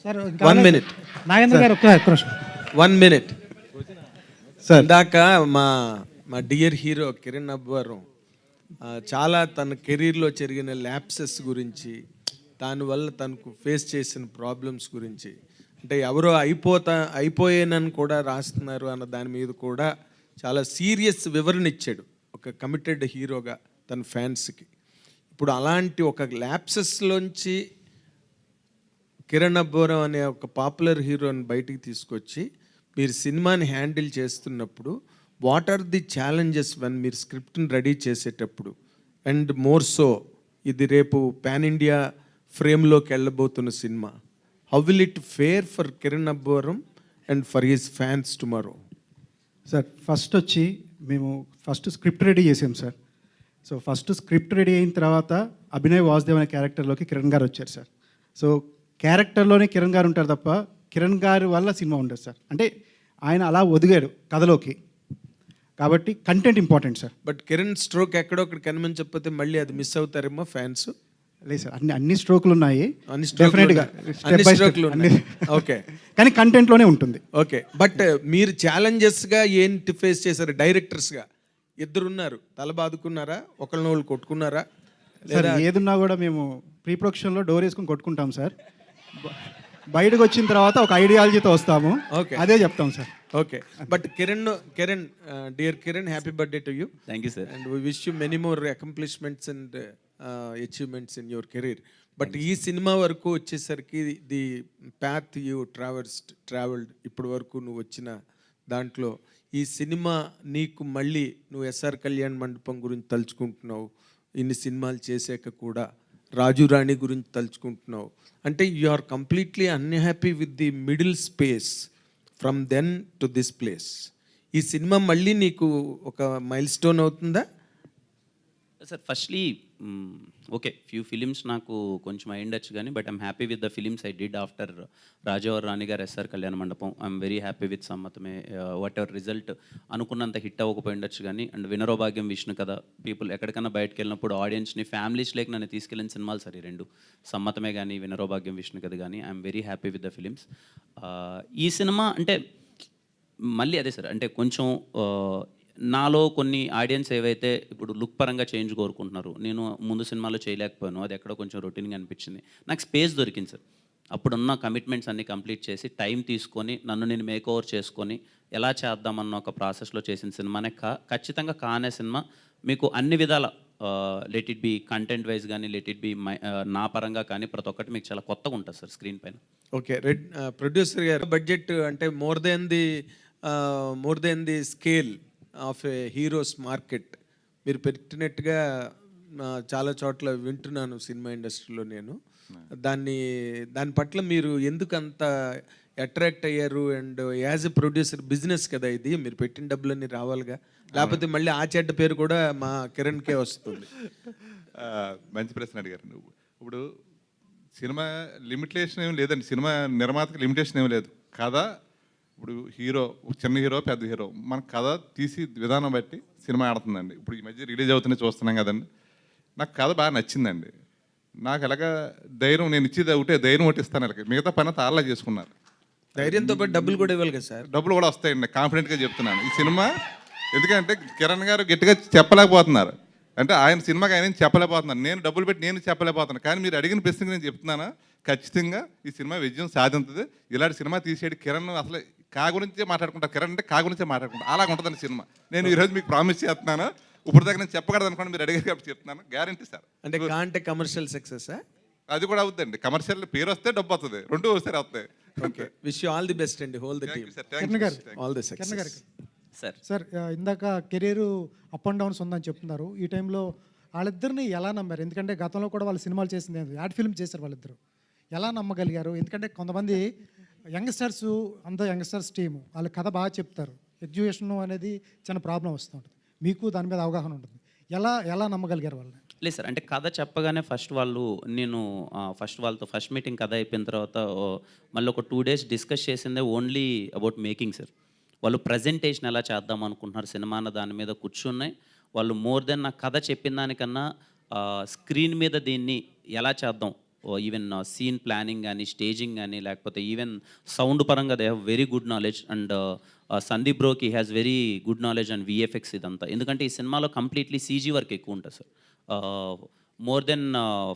sir 1 minute. Nagendra garu ఒక్క నిమిషం. 1 minute. ఇందాక మా డియర్ హీరో కిరణ్ అబ్బవరం చాలా తన కెరీర్లో జరిగిన ల్యాప్సెస్ గురించి, దానివల్ల తనకు ఫేస్ చేసిన ప్రాబ్లమ్స్ గురించి, అంటే ఎవరో అయిపోయానని కూడా రాస్తున్నారు అన్న దాని మీద కూడా చాలా సీరియస్ వివరణ ఇచ్చాడు ఒక కమిటెడ్ హీరోగా తన ఫ్యాన్స్కి. ఇప్పుడు అలాంటి ఒక ల్యాప్సెస్లోంచి కిరణ్ అబ్బవరం అనే ఒక పాపులర్ హీరోని బయటికి తీసుకొచ్చి మీరు సినిమాని హ్యాండిల్ చేస్తున్నప్పుడు what are the challenges when మీరు స్క్రిప్ట్ని రెడీ చేసేటప్పుడు? అండ్ మోర్ సో ఇది రేపు పాన్ ఇండియా ఫ్రేమ్లోకి వెళ్ళబోతున్న సినిమా. How will it fare for Kiran Abbavaram and for his fans tomorrow? Sir first వచ్చి మేము స్క్రిప్ట్ రెడీ చేసాం sir. So first script ready అయిన తర్వాత అభినయ్ వాసుదేవ్ అనే క్యారెక్టర్లోకి కిరణ్ గారు వచ్చారు సార్. సో క్యారెక్టర్లోనే కిరణ్ గారు ఉంటారు తప్ప కిరణ్ గారి వల్ల సినిమా ఉండదు సార్. అంటే ఆయన అలా ఒదిగాడు కథలోకి, కాబట్టి content important sir. But Kiran stroke ఎక్కడొక్కడ కనిపించకపోతే మళ్ళీ అది మిస్ అవుతారేమో ఫ్యాన్స్. లేదు సార్, అన్ని స్ట్రోకులు ఉన్నాయి, డెఫినెట్గా ఓకే, కానీ కంటెంట్లోనే ఉంటుంది. ఓకే, బట్ మీరు ఛాలెంజెస్గా ఏంటి ఫేస్ చేశారు? డైరెక్టర్స్గా ఇద్దరున్నారు, తల బాదుకున్నారా? ఒకళ్ళనొకళ్ళు కొట్టుకున్నారా? సార్ ఏదున్నా కూడా మేము ప్రీ ప్రొడక్షన్లో డోర్ వేసుకొని కొట్టుకుంటాం సార్. బయటకు వచ్చిన తర్వాత ఒక ఐడియాలజీతో వస్తాము. ఓకే, అదే చెప్తాం sir. Okay, but Kiran dear Kiran, happy birthday to you. Thank you sir. And we wish you many more accomplishments and achievements in your career. But ఈ సినిమా వరకు వచ్చేసరికి ది పాత్ యూ ట్రావెల్డ్ ఇప్పటి వరకు నువ్వు వచ్చిన దాంట్లో ఈ సినిమా నీకు మళ్ళీ నువ్వు ఎస్ఆర్ కళ్యాణ్ మండపం గురించి తలుచుకుంటున్నావు, ఇన్ని సినిమాలు చేసాక కూడా రాజు రాణి గురించి తలుచుకుంటున్నావు, అంటే you are completely unhappy with the middle space from then to this place. ఈ సినిమా మళ్ళీ నీకు ఒక మైల్ స్టోన్ అవుతుందా? Sir firstly okay, few films నాకు కొంచెం అయ్యిండొచ్చు కానీ, but I'm happy with the films I did after Rajavaru Rani garu, SR Kalyana Mandapam. I'm very happy with Sammathame. Whatever result అనుకున్నంత హిట్ అవ్వకపోయి ఉండొచ్చు కానీ, అండ్ వినరోభాగ్యం, విష్ణు కథ, పీపుల్ ఎక్కడికైనా బయటకు వెళ్ళినప్పుడు ఆడియన్స్ని ఫ్యామిలీస్లోకి నన్ను తీసుకెళ్ళిన సినిమాలు సార్ ఈ రెండు, సమ్మతమే కానీ వినరోభాగ్యం విష్ణు కథ కానీ. I'm very happy with the films. ఈ సినిమా అంటే మళ్ళీ అదే సార్, అంటే కొంచెం నాలో కొన్ని ఆడియన్స్ ఏవైతే ఇప్పుడు లుక్ పరంగా చేంజ్ కోరుకుంటున్నారు, నేను ముందు సినిమాలో చేయలేకపోయాను, అది ఎక్కడో కొంచెం రొటీన్గా అనిపించింది. నాకు స్పేస్ దొరికింది సార్. అప్పుడున్న కమిట్మెంట్స్ అన్నీ కంప్లీట్ చేసి టైం తీసుకొని నన్ను నేను మేక్ ఓవర్ చేసుకొని ఎలా చేద్దామన్న ఒక ప్రాసెస్లో చేసిన సినిమానే ఖచ్చితంగా కానే సినిమా. మీకు అన్ని విధాల let it be content wise కానీ, లెట్ ఇట్ బి నా పరంగా కానీ, ప్రతి ఒక్కటి మీకు చాలా కొత్తగా ఉంటుంది సార్ స్క్రీన్ పైన. ఓకే, ప్రొడ్యూసర్ గారు, బడ్జెట్ అంటే more than the scale of A heroes market మీరు పెట్టినట్టుగా చాలా చోట్ల వింటున్నాను సినిమా ఇండస్ట్రీలో నేను. దాని పట్ల మీరు ఎందుకు అంత అట్రాక్ట్ అయ్యారు? And as a producer business కదా ఇది, మీరు పెట్టిన డబ్బులన్నీ రావాలిగా, లేకపోతే మళ్ళీ ఆ చెడ్డ పేరు కూడా మా కిరణ్కే వస్తుంది. మంచి ప్రశ్న అడిగారు నువ్వు. ఇప్పుడు సినిమా లిమిటేషన్ ఏం లేదండి, సినిమా నిర్మాతకి లిమిటేషన్ ఏం లేదు. కథ ఇప్పుడు హీరో, చిన్న హీరో పెద్ద హీరో, మన కథ తీసి విధానం బట్టి సినిమా ఆడుతుందండి. ఇప్పుడు ఈ మధ్య రిలీజ్ అవుతున్నాయి చూస్తున్నాం కదండి. నాకు కథ బాగా నచ్చిందండి. నాకు ఎలాగా ధైర్యం, నేను ఇచ్చేది ఒకటే ధైర్యం ఒకటి ఇస్తాను. అలాగే మిగతా పని తాళ్ళ చేసుకున్నారు. ధైర్యంతో పాటు డబ్బులు కూడా ఇవ్వాలి కదా సార్. డబ్బులు కూడా వస్తాయండి, కాన్ఫిడెంట్గా చెప్తున్నాను. ఈ సినిమా ఎందుకంటే కిరణ్ గారు గట్టిగా చెప్పలేకపోతున్నారు, అంటే ఆయన సినిమాకి ఆయన చెప్పలేకపోతున్నాను, నేను డబ్బులు పెట్టి నేను చెప్పలేకపోతున్నాను. కానీ మీరు అడిగిన ప్రశ్నకి నేను చెప్తున్నాను, ఖచ్చితంగా ఈ సినిమా విజయం సాధించదు. ఇలాంటి సినిమా తీసేది కిరణ్ అసలు కా గురించే మాట్లాడుకుంటారు, కిరణ్ అంటే కా గురించే మాట్లాడుకుంటారు, అలాగ ఉంటుందండి సినిమా. నేను ఈరోజు మీకు ప్రామిస్ చేస్తున్నాను, ఇప్పుడు దాకా నేను చెప్పకూడదు అనుకోండి, మీరు అడిగారు కాబట్టి చెప్తున్నాను, గ్యారంటీ సార్. అంటే కా అంటే కమర్షియల్ సక్సెస్. అది కూడా అవుతుందండి, కమర్షియల్ పేరు వస్తే డబ్బు వస్తుంది, రెండు వస్తే వస్తాయి. Okay, wish you all the best అండి, హోల్ ది టీమ్. కిరణ్ గారు, ఆల్ ది కిరణ్ సక్సెస్. గారికి సార్ సార్, ఇందాక కెరీర్ అప్ అండ్ డౌన్స్ ఉందని చెప్తున్నారు. ఈ టైంలో వాళ్ళిద్దరిని ఎలా నమ్మారు? ఎందుకంటే గతంలో కూడా వాళ్ళు సినిమాలు చేసింది, యాడ్ ఫిల్మ్ చేశారు వాళ్ళిద్దరు. ఎలా నమ్మగలిగారు? ఎందుకంటే కొంతమంది యంగ్స్టర్స్, అంత యంగ్స్టర్స్ టీము, వాళ్ళు కథ బాగా చెప్తారు, ఎగ్జిక్యూషన్ అనేది చిన్న ప్రాబ్లం వస్తూ ఉంటుంది, మీకు దాని మీద అవగాహన ఉంటుంది. ఎలా నమ్మగలిగారు వాళ్ళని? లేదు సార్, అంటే కథ చెప్పగానే నేను ఫస్ట్ వాళ్ళతో ఫస్ట్ మీటింగ్ కథ అయిపోయిన తర్వాత మళ్ళీ ఒక 2 days డిస్కస్ చేసిందే ఓన్లీ అబౌట్ మేకింగ్ సార్. వాళ్ళు ప్రజెంటేషన్ ఎలా చేద్దాం అనుకుంటున్నారు సినిమా అన్న దాని మీద కూర్చున్నాయి. వాళ్ళు మోర్ దెన్ నా కథ చెప్పిన దానికన్నా స్క్రీన్ మీద దీన్ని ఎలా చేద్దాం, ఈవెన్ సీన్ ప్లానింగ్ కానీ, స్టేజింగ్ కానీ, లేకపోతే ఈవెన్ సౌండ్ పరంగా they have very good knowledge. And Sandeep బ్రోకి has very good knowledge and VFX ఇదంతా. ఎందుకంటే ఈ సినిమాలో కంప్లీట్లీ సీజీ వర్క్ ఎక్కువ ఉంటుంది సార్. మోర్ దెన్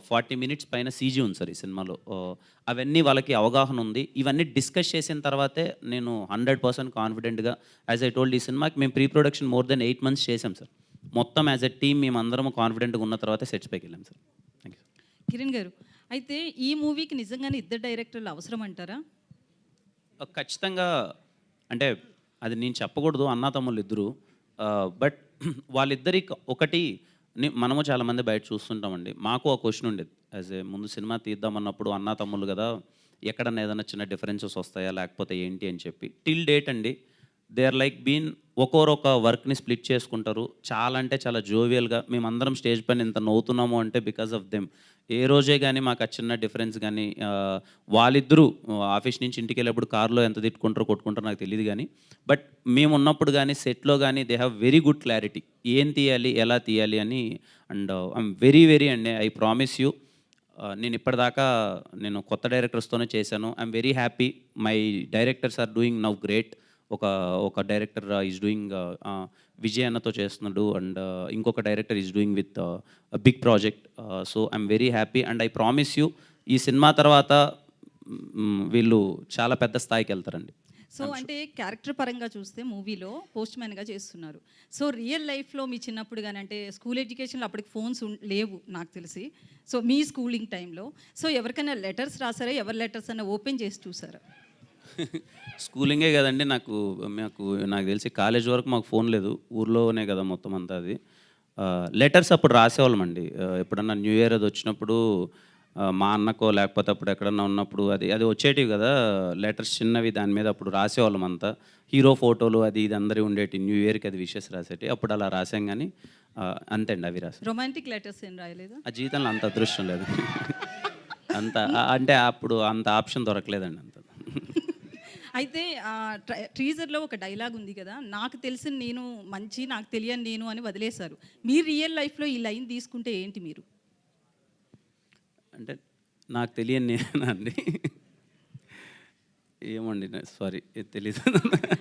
40 minutes పైన సీజీ ఉంది సార్ ఈ సినిమాలో. అవన్నీ వాళ్ళకి అవగాహన ఉంది. ఇవన్నీ డిస్కస్ చేసిన తర్వాతే నేను 100% కాన్ఫిడెంట్గా, యాజ్ ఐ టోల్డ్, ఈ సినిమాకి మేము pre production more than 8 months చేసాం సార్. మొత్తం యాజ్ ఎ టీమ్ మేము అందరం కాన్ఫిడెంట్గా ఉన్న తర్వాతే సెట్స్ పైకి వెళ్ళాం సార్. Thank you. కిరణ్ గారు, అయితే ఈ మూవీకి నిజంగానే 2 డైరెక్టర్లు అవసరం అంటారా? ఖచ్చితంగా, అంటే అది నేను చెప్పకూడదు, అన్నా తమ్ముళ్ళు ఇద్దరు. బట్ వాళ్ళిద్దరి ఒకటి మనము చాలామంది బయట చూస్తుంటామండి. మాకు ఒక క్వశ్చన్ ఉండేది, యాజ్ ఏ ముందు సినిమా తీద్దామన్నప్పుడు అన్నా తమ్ముళ్ళు కదా, ఎక్కడన్నా ఏదైనా చిన్న డిఫరెన్సెస్ వస్తాయా లేకపోతే ఏంటి అని చెప్పి. టిల్ డేట్ అండి దే ఆర్ లైక్ బీన్ ఒక్కొక్క వర్క్ని స్ప్లిట్ చేసుకుంటారు. చాలా అంటే చాలా జోవియల్గా మేమందరం స్టేజ్ పైన ఇంత నవ్వుతున్నాము అంటే బికాస్ ఆఫ్ దెమ్. ఏ రోజే కానీ మాకు ఆ చిన్న డిఫరెన్స్ కానీ, వాళ్ళిద్దరూ ఆఫీస్ నుంచి ఇంటికి వెళ్ళేప్పుడు కార్లో ఎంత తిట్టుకుంటారో కొట్టుకుంటారో నాకు తెలియదు కానీ, బట్ మేము ఉన్నప్పుడు కానీ సెట్లో కానీ they have very good clarity, ఏం తీయాలి ఎలా తీయాలి అని. అండ్ ఐఎమ్ వెరీ అండి, ఐ ప్రామిస్ యూ, నేను ఇప్పటిదాకా నేను కొత్త డైరెక్టర్స్తోనే చేశాను. I'm very happy. My directors are doing now great. ఒక డైరెక్టర్ ఈజ్ డూయింగ్ విజయ్ అన్నతో చేస్తున్నాడు, అండ్ ఇంకొక director is doing with big project. So I'm very happy and I promise you, ఈ సినిమా తర్వాత వీళ్ళు చాలా పెద్ద స్థాయికి వెళ్తారండి. సో అంటే క్యారెక్టర్ పరంగా చూస్తే మూవీలో పోస్ట్ మ్యాన్గా చేస్తున్నారు. సో రియల్ లైఫ్లో మీ చిన్నప్పుడు కానీ, అంటే స్కూల్ ఎడ్యుకేషన్లో అప్పటికి ఫోన్స్ లేవు నాకు తెలిసి, సో మీ స్కూలింగ్ టైంలో సో ఎవరికైనా లెటర్స్ రాసారా? ఎవరి లెటర్స్ అన్నా ఓపెన్ చేసి చూసారా? స్కూలింగే కదండి, నాకు తెలిసి కాలేజ్ వరకు మాకు ఫోన్ లేదు, ఊర్లోనే కదా మొత్తం అంతా. అది లెటర్స్ అప్పుడు రాసేవాళ్ళమండి. ఎప్పుడన్నా న్యూ ఇయర్ అది వచ్చినప్పుడు మా అన్నకో లేకపోతే అప్పుడు ఎక్కడన్నా ఉన్నప్పుడు అది వచ్చేటివి కదా లెటర్స్ చిన్నవి, దాని మీద అప్పుడు రాసేవాళ్ళం అంతా. హీరో ఫోటోలు అది ఇది అందరి ఉండేటి, న్యూ ఇయర్కి అది విషెస్ రాసేటి, అప్పుడు అలా రాసాం. కానీ అంతే అండి, అవి రాసాం. రొమాంటిక్ లెటర్స్ ఏం రాయలేదు? ఆ జీవితంలో అంత అదృష్టం లేదు, అంత అంటే అప్పుడు అంత ఆప్షన్ దొరకలేదండి అంత. అయితే టీజర్లో ఒక డైలాగ్ ఉంది కదా, నాకు తెలిసిన నేను మంచి, నాకు తెలియని నేను అని వదిలేశారు. మీరు రియల్ లైఫ్లో ఈ లైన్ తీసుకుంటే ఏంటి మీరు? అంటే నాకు తెలియని నేనా అండి? ఏమండి, సారీ తెలీదు.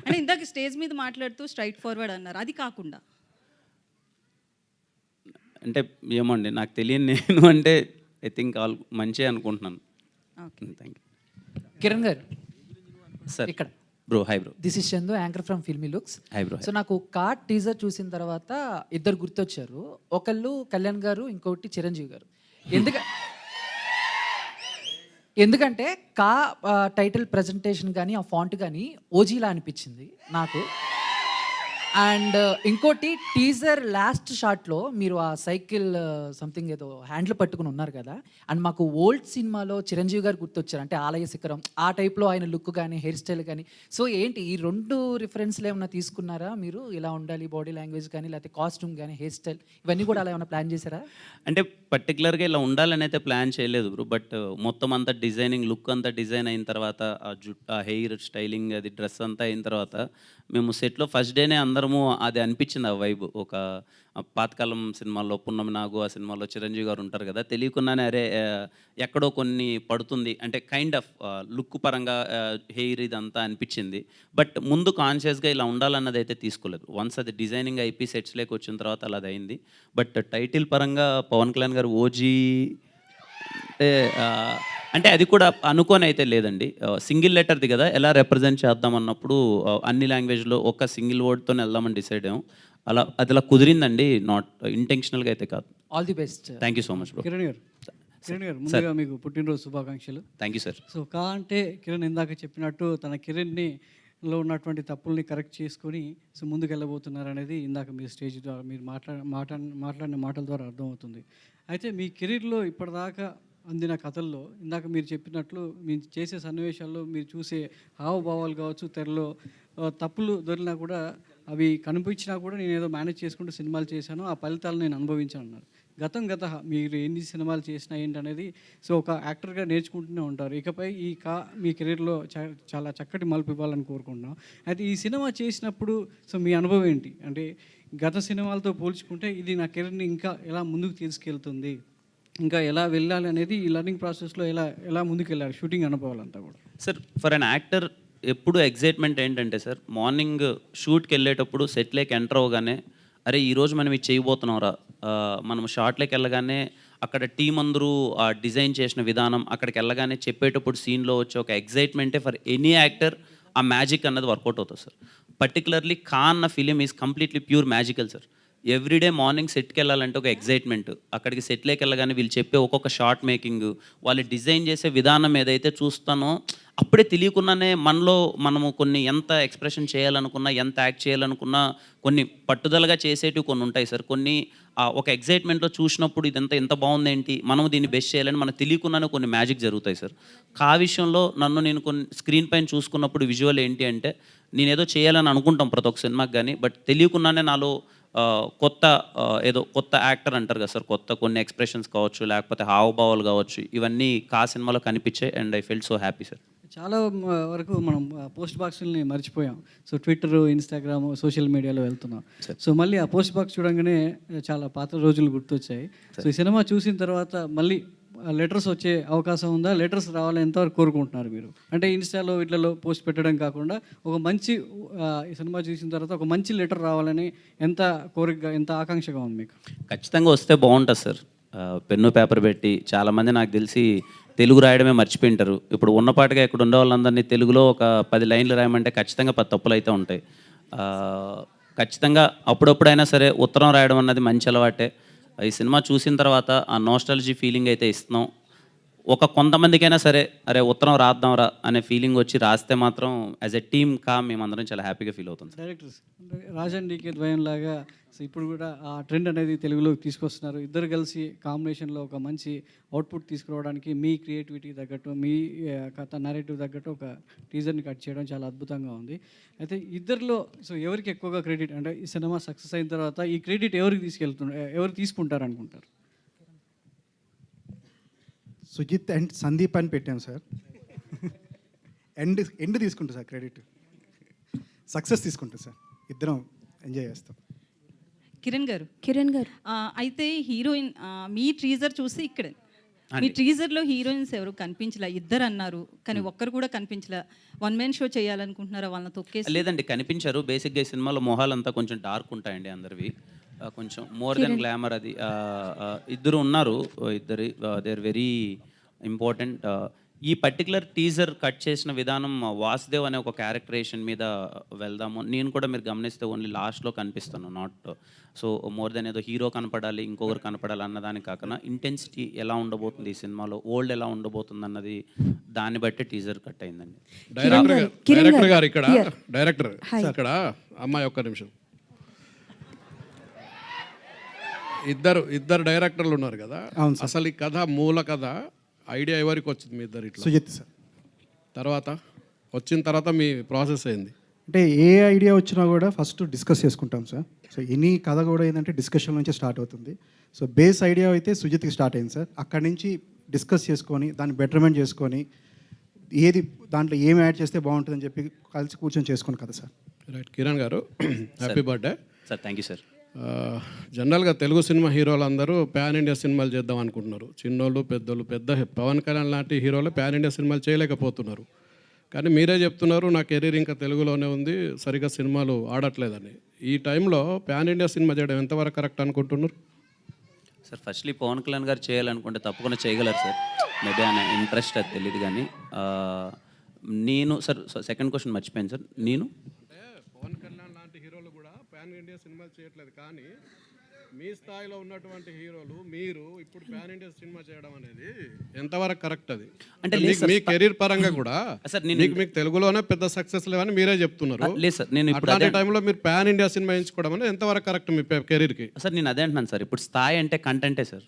అంటే ఇందాక స్టేజ్ మీద మాట్లాడుతూ స్ట్రైట్ ఫార్వర్డ్ అన్నారు, అది కాకుండా అంటే ఏమండి, నాకు తెలియని నేను అంటే ఐ థింక్ ఆల్ మంచి అనుకుంటున్నాను. Thank you. Kiran garu sir. ఇక్కడ bro, hi bro. This is Chandu, anchor from filmy looks. Hi bro. So నాకు కార్డ్ టీజర్ చూసిన తర్వాత ఇద్దరు గుర్తొచ్చారు. ఒకళ్ళు కళ్యాణ్ గారు, ఇంకొకటి చిరంజీవి గారు. ఎందుకంటే టైటిల్ ప్రజెంటేషన్ కానీ ఆ ఫాంట్ కానీ ఓజీలా అనిపించింది నాకు. అండ్ ఇంకోటి టీజర్ లాస్ట్ షాట్లో మీరు ఆ సైకిల్ సంథింగ్ ఏదో హ్యాండిల్ పట్టుకుని ఉన్నారు కదా, అండ్ మాకు ఓల్డ్ సినిమాలో చిరంజీవి గారు గుర్తొచ్చారు, అంటే ఆలయ శిఖరం ఆ టైప్లో ఆయన లుక్ కానీ హెయిర్ స్టైల్ కానీ. సో ఏంటి ఈ 2 రిఫరెన్స్లు ఏమైనా తీసుకున్నారా మీరు? ఇలా ఉండాలి బాడీ లాంగ్వేజ్ కానీ, లేకపోతే కాస్ట్యూమ్ కానీ, హెయిర్ స్టైల్ ఇవన్నీ కూడా అలా ఏమైనా ప్లాన్ చేశారా? అంటే పర్టికులర్గా ఇలా ఉండాలని అయితే ప్లాన్ చేయలేదు బ్రో. బట్ మొత్తం అంతా డిజైనింగ్ లుక్ అంతా డిజైన్ అయిన తర్వాత ఆ జుట్టు, ఆ హెయిర్ స్టైలింగ్, అది డ్రెస్ అంతా అయిన తర్వాత మేము సెట్లో ఫస్ట్ డేనే అందరము అది అనిపించింది ఆ వైబ్. ఒక పాతకాలం సినిమాల్లో పున్నమి నాగు, ఆ సినిమాలో చిరంజీవి గారు ఉంటారు కదా, తెలియకుండానే అరే ఎక్కడో కొన్ని పడుతుంది అంటే కైండ్ ఆఫ్ లుక్ పరంగా హెయిర్ ఇదంతా అనిపించింది. బట్ ముందు కాన్షియస్గా ఇలా ఉండాలన్నది అయితే తీసుకోలేదు. వన్స్ అది డిజైనింగ్ అయిపోయి సెట్స్లోకి వచ్చిన తర్వాత అలా అది అయింది. బట్ టైటిల్ పరంగా పవన్ కళ్యాణ్ గారు ఓజీ అంటే అది కూడా అనుకోని అయితే లేదండి. సింగిల్ లెటర్ది కదా, ఎలా రిప్రజెంట్ చేద్దాం అన్నప్పుడు అన్ని లాంగ్వేజ్లో ఒక సింగిల్ వర్డ్తో వెళ్దామని డిసైడ్ అయ్యాం. అది అలా కుదిరిందండి, నాట్ ఇంటెన్షనల్గా అయితే కాదు. All the best. Thank you so much bro. Kiran గారు ముందుగా మీకు పుట్టినరోజు శుభాకాంక్షలు. Thank you sir. సో అంటే కిరణ్ ఇందాక చెప్పినట్టు తన కెరీర్లో ఉన్నటువంటి తప్పుల్ని కరెక్ట్ చేసుకొని సో ముందుకు వెళ్ళబోతున్నారు అనేది ఇందాక మీ స్టేజ్ ద్వారా మీరు మాట్లాడిన మాటల ద్వారా అర్థమవుతుంది. అయితే మీ కెరీర్లో ఇప్పటిదాకా అందిన కథల్లో ఇందాక మీరు చెప్పినట్లు మీరు చేసే సన్నివేశాల్లో మీరు చూసే హావభావాలు కావచ్చు, తెరలో తప్పులు దొరికినా కూడా అవి కనిపించినా కూడా నేను ఏదో మేనేజ్ చేసుకుంటూ సినిమాలు చేశాను, ఆ ఫలితాలు నేను అనుభవించాను అన్నారు. గత మీరు ఎన్ని సినిమాలు చేసినా ఏంటనేది సో ఒక యాక్టర్గా నేర్చుకుంటూనే ఉంటారు. ఇకపై మీ కెరీర్లో చాలా చక్కటి మలుపు ఇవ్వాలని కోరుకుంటున్నాం. అయితే ఈ సినిమా చేసినప్పుడు సో మీ అనుభవం ఏంటి? అంటే గత సినిమాలతో పోల్చుకుంటే ఇది నా కెరీర్ని ఇంకా ఎలా ముందుకు తీసుకెళ్తుంది, ఇంకా ఎలా వెళ్ళాలి అనేది ఈ లర్నింగ్ ప్రాసెస్లో ఎలా ముందుకు వెళ్ళాలి షూటింగ్ అనుభవాలంతా కూడా? సార్ ఫర్ అన్ యాక్టర్ ఎప్పుడు ఎగ్జైట్మెంట్ ఏంటంటే సార్, మార్నింగ్ షూట్కి వెళ్ళేటప్పుడు సెట్లోకి ఎంటర్ అవ్వగానే అరే ఈరోజు మనం ఇది చేయబోతున్నాంరా, మనం షార్ట్లోకి వెళ్ళగానే అక్కడ టీం అందరూ డిజైన్ చేసిన విధానం, అక్కడికి వెళ్ళగానే చెప్పేటప్పుడు సీన్లో వచ్చే ఒక ఎగ్జైట్మెంటే ఫర్ ఎనీ యాక్టర్ ఆ మ్యాజిక్ అన్నది వర్కౌట్ అవుతుంది సార్. పర్టికులర్లీ ఖాన్ అన్న film is completely pure magical sir. Everyday morning సెట్కి వెళ్ళాలంటే ఒక ఎగ్జైట్మెంట్, అక్కడికి సెట్లోకి వెళ్ళగానే వీళ్ళు చెప్పే ఒక్కొక్క షార్ట్ మేకింగ్, వాళ్ళు డిజైన్ చేసే విధానం ఏదైతే చూస్తానో అప్పుడే తెలియకుండానే మనము కొన్ని ఎంత ఎక్స్ప్రెషన్ చేయాలనుకున్నా, ఎంత యాక్ట్ చేయాలనుకున్నా కొన్ని పట్టుదలగా చేసేటివి కొన్ని ఉంటాయి సార్. కొన్ని ఒక ఎగ్జైట్మెంట్లో చూసినప్పుడు ఇదంతా ఎంత బాగుంది ఏంటి, మనం దీన్ని బెస్ట్ చేయాలని మనకు తెలియకుండానే కొన్ని మ్యాజిక్ జరుగుతాయి సార్. విషయంలో నేను కొన్ని స్క్రీన్ పైన చూసుకున్నప్పుడు విజువల్ ఏంటి అంటే నేను ఏదో చేయాలని అనుకుంటాం ప్రతి ఒక్క సినిమాకి, కానీ బట్ తెలియకుండానే నాలో కొత్త యాక్టర్ అంటారు కదా సార్, కొన్ని ఎక్స్ప్రెషన్స్ కావచ్చు, లేకపోతే హావభావాలు కావచ్చు, ఇవన్నీ సినిమాలో కనిపించాయి. And I felt so happy sir. చాలా వరకు మనం పోస్ట్ బాక్స్ని మర్చిపోయాం. సో ట్విట్టర్, ఇన్స్టాగ్రామ్, సోషల్ మీడియాలో వెళ్తున్నాం. సో మళ్ళీ ఆ పోస్ట్ బాక్స్ చూడంగానే చాలా పాత రోజులు గుర్తొచ్చాయి. సో ఈ సినిమా చూసిన తర్వాత మళ్ళీ లెటర్స్ వచ్చే అవకాశం ఉందా? లెటర్స్ రావాలని ఎంతవరకు కోరుకుంటున్నారు మీరు? అంటే ఇన్స్టాలో వీటిలో పోస్ట్ పెట్టడం కాకుండా ఒక మంచి ఈ సినిమా చూసిన తర్వాత ఒక మంచి లెటర్ రావాలని ఎంత కోరికగా, ఎంత ఆకాంక్షగా ఉంది మీకు? ఖచ్చితంగా వస్తే బాగుంటుంది సార్. పెన్ను పేపర్ పెట్టి చాలామంది నాకు తెలిసి తెలుగు రాయడమే మర్చిపోయింటారు. ఇప్పుడు ఉన్నపాటుగా ఇక్కడ ఉండే వాళ్ళందరినీ తెలుగులో ఒక 10 లైన్లు రాయమంటే ఖచ్చితంగా 10 తప్పులు అయితే ఉంటాయి. ఖచ్చితంగా అప్పుడప్పుడైనా సరే ఉత్తరం రాయడం అన్నది మంచి అలవాటే. ఈ సినిమా చూసిన తర్వాత ఆ నోస్టాలజీ ఫీలింగ్ అయితే ఇస్తున్నాం. కొంతమందికైనా సరే అరే ఉత్తరం రాద్దాంరా అనే ఫీలింగ్ వచ్చి రాస్తే మాత్రం యాజ్ ఎ టీమ్ మేమందరం చాలా హ్యాపీగా ఫీల్ అవుతుంది. డైరెక్టర్స్ రాజన్ డీకే ద్వయం లాగా సో ఇప్పుడు కూడా ఆ ట్రెండ్ అనేది తెలుగులోకి తీసుకొస్తున్నారు. ఇద్దరు కలిసి కాంబినేషన్లో ఒక మంచి అవుట్పుట్ తీసుకురావడానికి మీ క్రియేటివిటీ తగ్గట్టు, మీ కథ నరేటివ్ తగ్గట్టు ఒక టీజర్ని కట్ చేయడం చాలా అద్భుతంగా ఉంది. అయితే ఇద్దరిలో సో ఎవరికి ఎక్కువగా క్రెడిట్, అంటే ఈ సినిమా సక్సెస్ అయిన తర్వాత ఈ క్రెడిట్ ఎవరు తీసుకుంటారు అనుకుంటారు? సుజిత్ అండ్ సందీప్ అని పెట్టాం సార్. ఎండ్ తీసుకుంటాం సార్ క్రెడిట్, సక్సెస్ తీసుకుంటాం సార్, ఇద్దరం ఎంజాయ్ చేస్తాం. కిరణ్ గారు అయితే హీరోయిన్ మీ టీజర్ చూసి ఇక్కడ మీ టీజర్లో హీరోయిన్స్ ఎవరు కనిపించలే, ఇద్దరు అన్నారు కానీ ఒక్కరు కూడా కనిపించలే. వన్ మ్యాన్ షో చేయాలనుకుంటున్నారా వాళ్ళని తొక్కేసి? లేదండి, కనిపించారు. బేసిక్గా ఈ సినిమాలో మొహాలంతా కొంచెం డార్క్ ఉంటాయండి అందరివి, కొంచెం మోర్ దెన్ గ్లామర్. అది ఇద్దరు ఉన్నారు, దే ఆర్ వెరీ ఇంపార్టెంట్. ఈ పర్టికులర్ టీజర్ కట్ చేసిన విధానం వాసుదేవ్ అనే ఒక క్యారెక్టరేషన్ మీద వెళ్దాము. నేను కూడా మీరు గమనిస్తే ఓన్లీ లాస్ట్లో కనిపిస్తాను, నాట్ సో మోర్ దెన్ ఏదో హీరో కనపడాలి ఇంకొకరు కనపడాలి అన్నదానికి కాకుండా ఇంటెన్సిటీ ఎలా ఉండబోతుంది ఈ సినిమాలో, ఓల్డ్ ఎలా ఉండబోతుంది అన్నది దాన్ని బట్టి టీజర్ కట్ అయిందండి. డైరెక్టర్ గారు ఇక్కడ అమ్మాయి ఒక్క నిమిషం ఇద్దరు డైరెక్టర్లు ఉన్నారు కదా, అవును సార్. అసలు ఈ కథ మూల కథ ఐడియా ఎవరికి వచ్చింది మీ ఇద్దరు ఇట్లా? సుజిత్ సార్. తర్వాత వచ్చిన తర్వాత మీ ప్రాసెస్ అయింది? అంటే ఏ ఐడియా వచ్చినా కూడా ఫస్ట్ డిస్కస్ చేసుకుంటాం సార్. సో ఎనీ కథ కూడా ఏంటంటే డిస్కషన్ నుంచి స్టార్ట్ అవుతుంది. సో బేస్ ఐడియా అయితే సుజిత్కి స్టార్ట్ అయింది సార్. అక్కడి నుంచి డిస్కస్ చేసుకొని దాన్ని బెటర్మెంట్ చేసుకొని ఏది దాంట్లో ఏం యాడ్ చేస్తే బాగుంటుందని చెప్పి కలిసి కూర్చొని చేసుకుని కదా సార్. రైట్. కిరణ్ గారు, happy birthday sir. Thank you sir. జనరల్గా తెలుగు సినిమా హీరోలు అందరూ ప్యాన్ ఇండియా సినిమాలు చేద్దాం అనుకుంటున్నారు. చిన్నోళ్ళు పెద్దోళ్ళు, పెద్ద పవన్ కళ్యాణ్ లాంటి హీరోలు ప్యాన్ ఇండియా సినిమాలు చేయలేకపోతున్నారు. కానీ మీరే చెప్తున్నారు నా కెరీర్ ఇంకా తెలుగులోనే ఉంది, సరిగ్గా సినిమాలు ఆడట్లేదని. ఈ టైంలో ప్యాన్ ఇండియా సినిమా చేయడం ఎంతవరకు కరెక్ట్ అనుకుంటున్నారు? సార్ ఫస్ట్లీ పవన్ కళ్యాణ్ గారు చేయాలనుకుంటే తప్పకుండా చేయగలరు సార్. మేబీ ఆయన ఇంట్రెస్ట్ అది తెలియదు కానీ నేను సార్ సెకండ్ క్వశ్చన్ మర్చిపోయాను సార్. నేను పవన్ కళ్యాణ్ లాంటి హీరోలు కూడా ప్యాన్ ఇండియా సినిమాలు చేయట్లేదు, కానీ మీ స్థాయిలో ఉన్నటువంటి హీరోలు మీరు ఇప్పుడు ప్యాన్ ఇండియా సినిమా చేయడం అనేది ఎంతవరకు కరెక్ట్? అది అంటే మీ కెరీర్ పరంగా కూడా సార్ మీకు తెలుగులోనే పెద్ద సక్సెస్ లేవని మీరే చెప్తున్నారు. లేదు సార్, నేను ఇప్పుడు అట్లాంటి టైంలో మీరు ప్యాన్ ఇండియా సినిమా ఎంచుకోవడం అనేది ఎంతవరకు కరెక్ట్ మీ కెరీర్కి? సార్ నేను అదే అంటున్నాను సార్. ఇప్పుడు స్థాయి అంటే కంటెంటే సార్.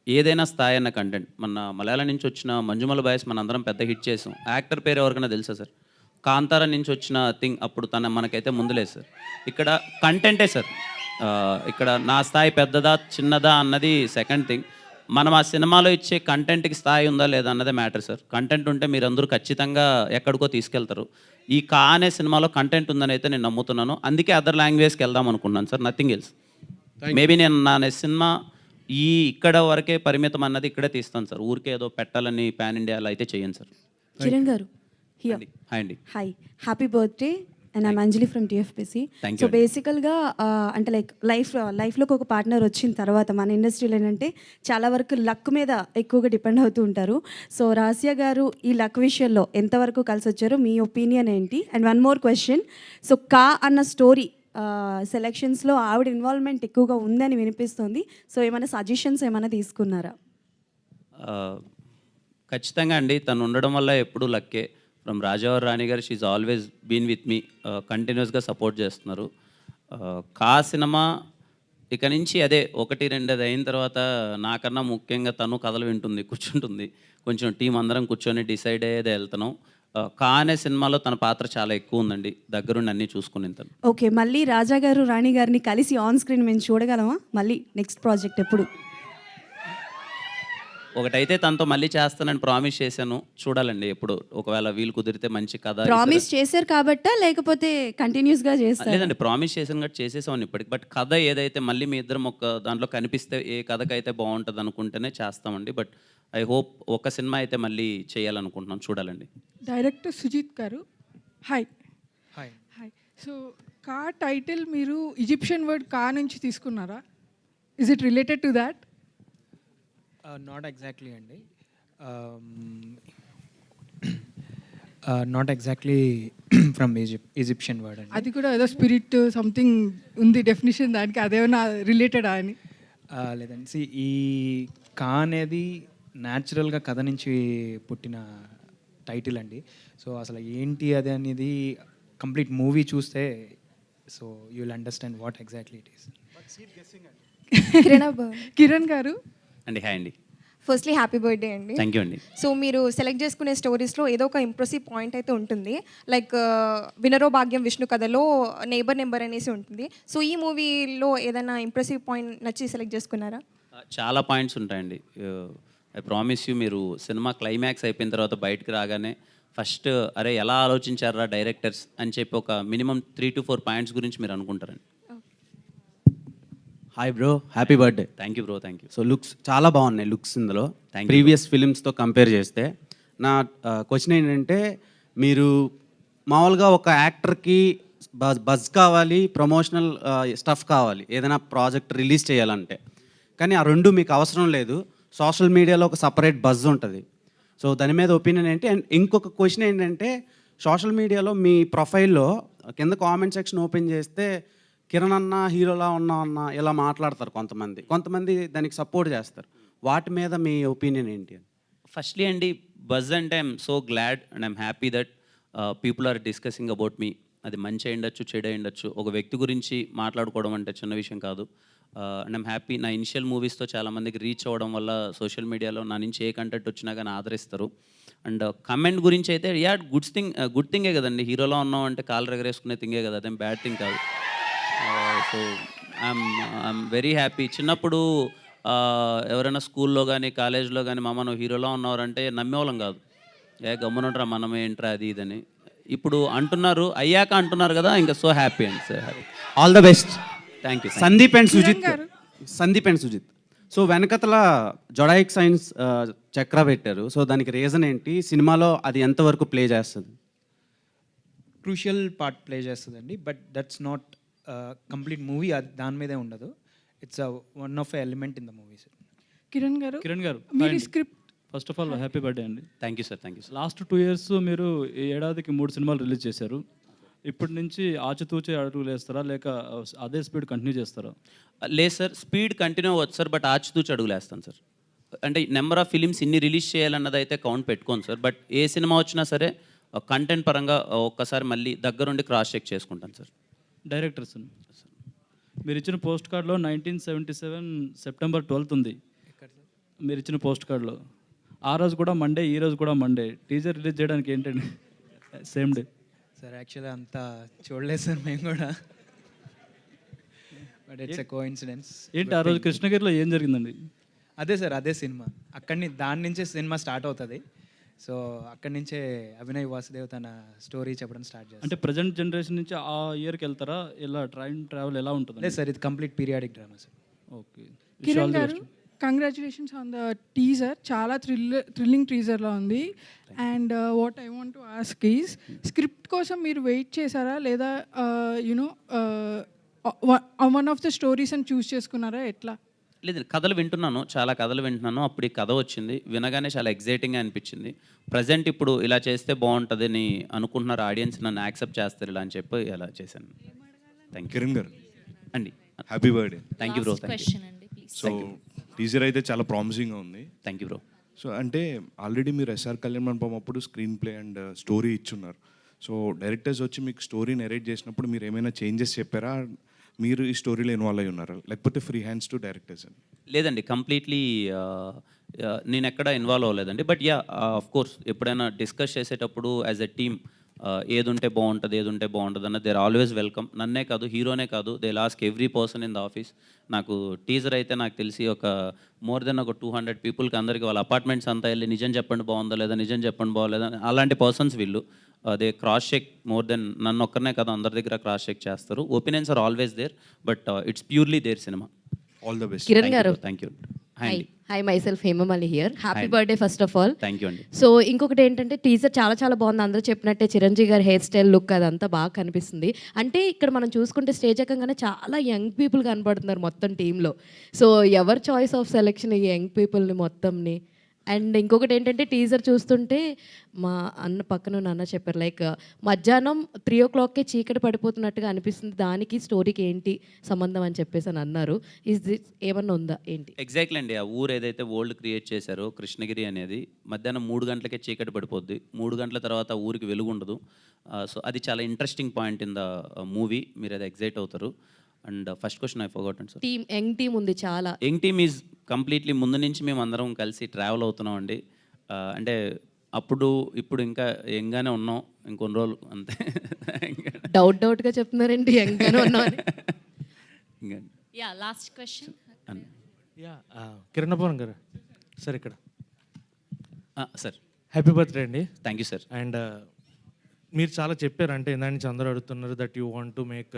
ఏదైనా స్థాయి అన్న కంటెంట్. మన మలయాళం నుంచి వచ్చిన మంజుమల బాయ్స్ మన అందరం పెద్ద హిట్ చేసాం. యాక్టర్ పేరు ఎవరికైనా తెలుసా సార్? కాంతారా నుంచి వచ్చిన థింగ్ అప్పుడు మనకైతే ముందులేదు సార్. ఇక్కడ కంటెంటే సార్. ఇక్కడ నా స్థాయి పెద్దదా చిన్నదా అన్నది సెకండ్ థింగ్. మనం ఆ సినిమాలో ఇచ్చే కంటెంట్కి స్థాయి ఉందా లేదా అన్నదే మ్యాటర్ సార్. కంటెంట్ ఉంటే మీరందరూ ఖచ్చితంగా ఎక్కడికో తీసుకెళ్తారు. ఈ కా అనే సినిమాలో కంటెంట్ ఉందని అయితే నేను నమ్ముతున్నాను. అందుకే అదర్ లాంగ్వేజ్కి వెళ్దాం అనుకున్నాను సార్. Nothing else. మేబీ నేను నా సినిమా ఇక్కడ వరకే పరిమితం అన్నది ఇక్కడే తీస్తాను సార్. ఊరికే ఏదో పెట్టాలని ప్యాన్ ఇండియాలో అయితే చేయను సార్. కిరణ్ గారు, హాయ్ అండి. Hi, happy birthday and I'm Anjali from TFPC. So బేసికల్గా అంటే లైఫ్లోకి ఒక పార్ట్నర్ వచ్చిన తర్వాత మన ఇండస్ట్రీలో ఏంటంటే చాలా వరకు లక్ మీద ఎక్కువగా డిపెండ్ అవుతూ ఉంటారు. సో రాసియా గారు ఈ లక్ విషయంలో ఎంతవరకు కలిసి వచ్చారో మీ ఒపీనియన్ ఏంటి? And one more question. So కా అన్న స్టోరీ సెలెక్షన్స్లో ఆవిడ ఇన్వాల్వ్మెంట్ ఎక్కువగా ఉందని వినిపిస్తుంది. సో ఏమైనా సజెషన్స్ ఏమైనా తీసుకున్నారా? ఖచ్చితంగా అండి. తను ఉండడం వల్ల ఎప్పుడూ లక్కే. ఫ్రమ్ రాజావర్ రాణి గారు, she always been with me. కంటిన్యూస్గా సపోర్ట్ చేస్తున్నారు. కా సినిమా ఇక నుంచి అదే 1-2 అది అయిన తర్వాత నాకన్నా ముఖ్యంగా తను కథలు వింటుంది, కూర్చుంటుంది. కొంచెం టీం అందరం కూర్చొని డిసైడ్ అయ్యేదే వెళ్తున్నాం. కా అనే సినిమాలో తన పాత్ర చాలా ఎక్కువ ఉందండి. దగ్గరుండి అన్నీ చూసుకుని తను. ఓకే, మళ్ళీ రాజా గారు రాణి గారిని కలిసి ఆన్ స్క్రీన్ మేము చూడగలమా? మళ్ళీ నెక్స్ట్ ప్రాజెక్ట్ ఎప్పుడు? ఒకటైతే తనతో మళ్ళీ చేస్తానని ప్రామిస్ చేశాను. చూడాలండి ఎప్పుడు. ఒకవేళ వీలు కుదిరితే మంచి కథ. ప్రామిస్ చేశారు కాబట్టా లేకపోతే కంటిన్యూస్గా చేస్తారు? లేదండి, ప్రామిస్ చేశాను కాబట్టి చేసేసామని ఇప్పటికి. బట్ కథ ఏదైతే మళ్ళీ మీ ఇద్దరం ఒక దాంట్లో కనిపిస్తే ఏ కథకైతే బాగుంటుంది అనుకుంటేనే చేస్తామండి. బట్ ఐ హోప్ ఒక సినిమా అయితే మళ్ళీ చేయాలనుకుంటున్నాం. చూడాలండి. Director Sujith garu, hi. Hi. Hi. So Ka title మీరు ఈజిప్షియన్ వర్డ్ కా నుంచి తీసుకున్నారా? Is it related to that? Not exactly అండి. Not exactly from Egyptian word అండి. అది కూడా ఏదో స్పిరిట్ సంథింగ్ ఉంది డెఫినేషన్ దానికి, అదేమన్నా రిలేటెడా అని? లేదండి, ఈ కా అనేది న్యాచురల్గా కథ నుంచి పుట్టిన టైటిల్ అండి. సో అసలు ఏంటి అది అనేది కంప్లీట్ మూవీ చూస్తే so you will understand what exactly it is. Kiran garu అండి, హాయ్ అండి. ఫస్ట్లీ హ్యాపీ బర్త్డే అండి. థ్యాంక్ యూ అండి. సో మీరు సెలెక్ట్ చేసుకునే స్టోరీస్లో ఏదో ఒక ఇంప్రెసివ్ పాయింట్ అయితే ఉంటుంది. లైక్ వినరో భాగ్యం విష్ణు కథలో నెంబర్ అనేసి ఉంటుంది. సో ఈ మూవీలో ఏదైనా ఇంప్రెసివ్ పాయింట్ నచ్చి సెలెక్ట్ చేసుకున్నారా? చాలా పాయింట్స్ ఉంటాయండి. ఐ ప్రామిస్ యూ, మీరు సినిమా క్లైమాక్స్ అయిపోయిన తర్వాత బయటకు రాగానే ఫస్ట్ అరే ఎలా ఆలోచించారా డైరెక్టర్స్ అని చెప్పి ఒక మినిమం 3 to 4 పాయింట్స్ గురించి మీరు అనుకుంటారండి. Hi bro, happy birthday. Thank you bro, thank you. So looks చాలా బాగున్నాయి. లుక్స్ ఇందులో ప్రీవియస్ ఫిలిమ్స్తో కంపేర్ చేస్తే. నా క్వశ్చన్ ఏంటంటే, మీరు మామూలుగా ఒక యాక్టర్కి బజ్ కావాలి, ప్రమోషనల్ స్టఫ్ కావాలి ఏదైనా ప్రాజెక్ట్ రిలీజ్ చేయాలంటే, కానీ ఆ రెండు మీకు అవసరం లేదు. సోషల్ మీడియాలో ఒక సపరేట్ బజ్ ఉంటుంది. సో దాని మీద ఒపీనియన్ ఏంటి? అండ్ ఇంకొక క్వశ్చన్ ఏంటంటే, సోషల్ మీడియాలో మీ ప్రొఫైల్లో కింద కామెంట్ సెక్షన్ ఓపెన్ చేస్తే కిరణ్ అన్న హీరోలా ఉన్నా అన్న ఇలా మాట్లాడతారు కొంతమంది దానికి సపోర్ట్ చేస్తారు. వాటి మీద మీ ఒపీనియన్ ఏంటి? ఫస్ట్లీ అండి, బజ్ అంటే I'm so glad and I'm happy that people are discussing about me. అది మంచి అయ్యుండొచ్చు, చెడు అయ్యుండొచ్చు. ఒక వ్యక్తి గురించి మాట్లాడుకోవడం అంటే చిన్న విషయం కాదు. అండ్ ఐమ్ హ్యాపీ నా ఇనిషియల్ మూవీస్తో చాలామందికి రీచ్ అవ్వడం వల్ల సోషల్ మీడియాలో నా నుంచి ఏ కంటెంట్ వచ్చినా కానీ ఆదరిస్తారు. అండ్ కమెంట్ గురించి అయితే గుడ్ థింగే కదండి. హీరోలో ఉన్నాం అంటే కాలు ఎగరేసుకునే థింగే కదా, అదేం బ్యాడ్ థింగ్ కాదు. So I'm very happy. చిన్నప్పుడు ఎవరైనా స్కూల్లో కానీ కాలేజ్లో కానీ మామ నువ్వు హీరోలో ఉన్నవారంటే నమ్మేవాళ్ళం కాదు. గమ్మునుంటారా మనం ఏంట్రా అది ఇదని. ఇప్పుడు అంటున్నారు, అయ్యాక అంటున్నారు కదా, ఇంకా సో హ్యాపీ అండి sir. All the best. Thank you. Sandeep and Sujith so వెనకతల జొడాయిక్ సైన్స్ చక్ర పెట్టారు. సో దానికి రీజన్ ఏంటి? సినిమాలో అది ఎంతవరకు ప్లే చేస్తుంది? క్రూషియల్ పార్ట్ ప్లే చేస్తుందండి, but that's not complete movie. దాని మీదే ఉండదు. It's one of element in the movie sir. Kiran garu మీరు script first of all happy birthday అండి. Thank you sir. Thank you sir. Last 2 years మీరు ఈ ఏడాదికి 3 సినిమాలు రిలీజ్ చేశారు. ఇప్పటి నుంచి ఆచితూచే అడుగులు వేస్తారా లేక అదే స్పీడ్ కంటిన్యూ చేస్తారా? లేదు సార్, స్పీడ్ కంటిన్యూ అవ్వచ్చు సార్, బట్ ఆచితూచి అడుగులు వేస్తాను సార్. అంటే నెంబర్ ఆఫ్ ఫిలిమ్స్ ఇన్ని రిలీజ్ చేయాలన్నది అయితే కౌంట్ పెట్టుకోను సార్. బట్ ఏ సినిమా వచ్చినా సరే కంటెంట్ పరంగా ఒక్కసారి మళ్ళీ దగ్గరుండి క్రాస్ చెక్ చేసుకుంటాను సార్. డైరెక్టర్స్ మీరు ఇచ్చిన పోస్ట్ కార్డ్లో 1977 September 12th ఉంది. మీరు ఇచ్చిన పోస్ట్ కార్డ్లో ఆ రోజు కూడా మండే, ఈ రోజు కూడా మండే. టీజర్ రిలీజ్ చేయడానికి ఏంటండి సేమ్ డే? సార్ యాక్చువల్లీ అంతా చూడలేదు సార్ మేము కూడా, బట్ ఇట్స్ ఎ కోఇన్సిడెన్స్. ఏంటి ఆ రోజు కృష్ణగిరిలో ఏం జరిగిందండి? అదే సార్, అదే సినిమా. దాని నుంచే సినిమా స్టార్ట్ అవుతుంది. సో అక్కడి నుంచే అభినయ్ వాసుదేవ్ తన స్టోరీ చెప్పడం స్టార్ట్ చేస్తారు. అంటే ప్రజెంట్ జనరేషన్ నుంచి ఆ ఇయర్కి వెళ్తారా? ఇలా ట్రావెల్ ఎలా ఉంటుంది? లేదు సార్, ఇది complete periodic drama sir. Okay. Kiran గారు కంగ్రాచులేషన్స్ ఆన్ ద టీజర్. చాలా థ్రిల్లింగ్ టీజర్లో ఉంది. And what I want to ask is, script కోసం మీరు వెయిట్ చేశారా లేదా you know one of the stories అని చూస్ చేసుకున్నారా, ఎట్లా? లేదు, కథలు వింటున్నాను, చాలా కథలు వింటున్నాను. అప్పుడు ఈ కథ వచ్చింది, వినగానే చాలా ఎగ్జైటింగ్గా అనిపించింది. ప్రజెంట్ ఇప్పుడు ఇలా చేస్తే బాగుంటుంది అని అనుకుంటున్నారు ఆడియన్స్, నన్ను యాక్సెప్ట్ చేస్తారు ఇలా అని చెప్పి ఇలా చేశాను. Thank you. కిరణ్ గారు అండి, happy birthday. Thank you bro. Thank you. So teaser అయితే చాలా ప్రామిసింగ్గా ఉంది. Thank you bro. సో అంటే ఆల్రెడీ మీరు ఎస్ఆర్ కళ్యాణ్ మండపం అప్పుడు స్క్రీన్ ప్లే అండ్ స్టోరీ ఇచ్చున్నారు. సో డైరెక్టర్స్ వచ్చి మీకు స్టోరీ నెరేట్ చేసినప్పుడు మీరు ఏమైనా చేంజెస్ చెప్పారా? మీరు ఈ స్టోరీలో ఇన్వాల్వ్ అయి ఉన్నారా, లేకపోతే ఫ్రీ హ్యాండ్స్ టు డైరెక్టర్స్ అని? లేదండి, కంప్లీట్లీ నేను ఎక్కడ ఇన్వాల్వ్ అవ్వలేదండి. బట్ యా, ఆఫ్ కోర్స్ ఎప్పుడైనా డిస్కస్ చేసేటప్పుడు యాజ్ ఎ టీమ్ ఏది ఉంటే బాగుంటుంది అన్న దేర్ ఆల్వేస్ వెల్కమ్. నన్నే కాదు, హీరోనే కాదు, they లాస్క్ every person in the office. నాకు టీజర్ అయితే నాకు తెలిసి ఒక మోర్ దెన్ ఒక 200 పీపుల్కి అందరికీ వాళ్ళ అపార్ట్మెంట్స్ అంతా వెళ్ళి నిజం చెప్పండి బాగుందా లేదా, నిజం చెప్పండి బాగోలేదా, అలాంటి పర్సన్స్ వీళ్ళు. They cross check more than నన్ను ఒక్కరినే కాదు, అందరి దగ్గర క్రాస్ చెక్ చేస్తారు. Opinions are always there, but it's purely their సినిమా. All the best. Kiran garu, thank you. Hi myself Hemamali here. Happy birthday first of all. Thank you అండి. So ఇంకొకటి ఏంటంటే టీజర్ చాలా చాలా బాగుంది. అందరూ చెప్పినట్టే చిరంజీవి గారి హెయిర్ స్టైల్, లుక్ అదంతా బాగా కనిపిస్తుంది. అంటే ఇక్కడ మనం చూసుకుంటే స్టేజ్ ఎక్కగానే చాలా యంగ్ పీపుల్ కనబడుతున్నారు మొత్తం టీంలో. సో ఎవరి చాయిస్ ఆఫ్ సెలెక్షన్ ఈ యంగ్ పీపుల్ని మొత్తంని? అండ్ ఇంకొకటి ఏంటంటే టీజర్ చూస్తుంటే మా అన్న పక్కన నాన్న చెప్పారు, లైక్ మధ్యాహ్నం 3 o'clockకే చీకటి పడిపోతున్నట్టుగా అనిపిస్తుంది, దానికి స్టోరీకి ఏంటి సంబంధం అని చెప్పేసి అని అన్నారు. ఇస్ దిస్ ఏమన్నా ఉందా ఏంటి? ఎగ్జాక్ట్లీ అండి, ఆ ఊరు ఏదైతే వరల్డ్ క్రియేట్ చేశారో కృష్ణగిరి అనేది, మధ్యాహ్నం 3 గంటలకే చీకటి పడిపోద్ది. 3 గంటల తర్వాత ఆ ఊరికి వెలుగు ఉండదు. సో అది చాలా interesting point in the movie. మీరు అది ఎగ్జైట్ అవుతారు. And first question I forgotten sir. Young team ఉంది చాలా. యంగ్ టీమ్ ఈజ్ కంప్లీట్లీ ముందు నుంచి మేము అందరం కలిసి ట్రావెల్ అవుతున్నాం అండి. అంటే అప్పుడు ఇప్పుడు ఇంకా యంగ్గానే ఉన్నాం, ఇంకొన్ని రోజులు అంతే. డౌట్గా చెప్తున్నారండి యంగ్గానే ఉన్నామని. Yeah, last question. Yeah, Kiran garu sir, ఇక్కడ సార్ హ్యాపీ బర్త్డే అండి. Thank you sir. అండ్ మీరు చాలా చెప్పారు, అంటే ఇందా నుంచి అందరూ అడుగుతున్నారు that you want to make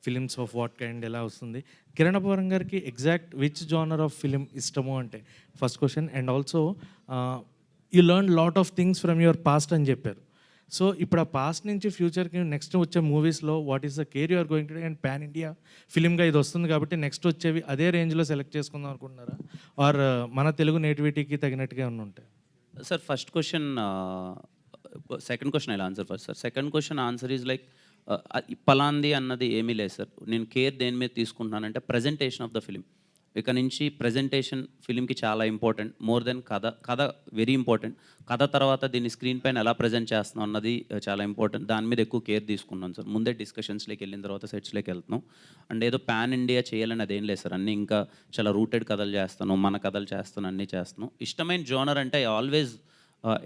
films of what kind, ఎలా వస్తుంది కిరణ్ గారికి exact which genre of film ఇష్టము అంటే first question. And also you learn lot of things from your past అని చెప్పారు. సో ఇప్పుడు ఆ పాస్ట్ నుంచి ఫ్యూచర్కి నెక్స్ట్ వచ్చే మూవీస్లో what is the care you are going to, and pan India ఫిలింగా ఇది వస్తుంది కాబట్టి నెక్స్ట్ వచ్చేవి అదే రేంజ్లో సెలెక్ట్ చేసుకుందాం అనుకుంటున్నారా, ఆర్ మన తెలుగు నేటివిటీకి తగినట్టుగా ఏమన్నా ఉంటాయి? Sir first question, second question I answer first sir. Second question answer is like పలాంది అన్నది ఏమీ లేదు సార్. నేను కేర్ దేని మీద తీసుకుంటున్నానంటే ప్రజెంటేషన్ ఆఫ్ ద ఫిలిం. ఇక నుంచి ప్రజెంటేషన్ ఫిలింకి చాలా ఇంపార్టెంట్, మోర్ దెన్ కథ వెరీ ఇంపార్టెంట్. కథ తర్వాత దీన్ని స్క్రీన్ పైన ఎలా ప్రజెంట్ చేస్తున్నాం అన్నది చాలా ఇంపార్టెంట్. దాని మీద ఎక్కువ కేర్ తీసుకున్నాను సార్. ముందే డిస్కషన్స్లోకి వెళ్ళిన తర్వాత సెట్స్లోకి వెళ్తున్నాం. అండ్ ఏదో పాన్ ఇండియా చేయాలని అదేం లేదు సార్. అన్నీ ఇంకా చాలా రూటెడ్ కథలు చేస్తాను, మన కథలు చేస్తాను, అన్నీ చేస్తున్నాం. ఇష్టమైన జోనర్ అంటే I always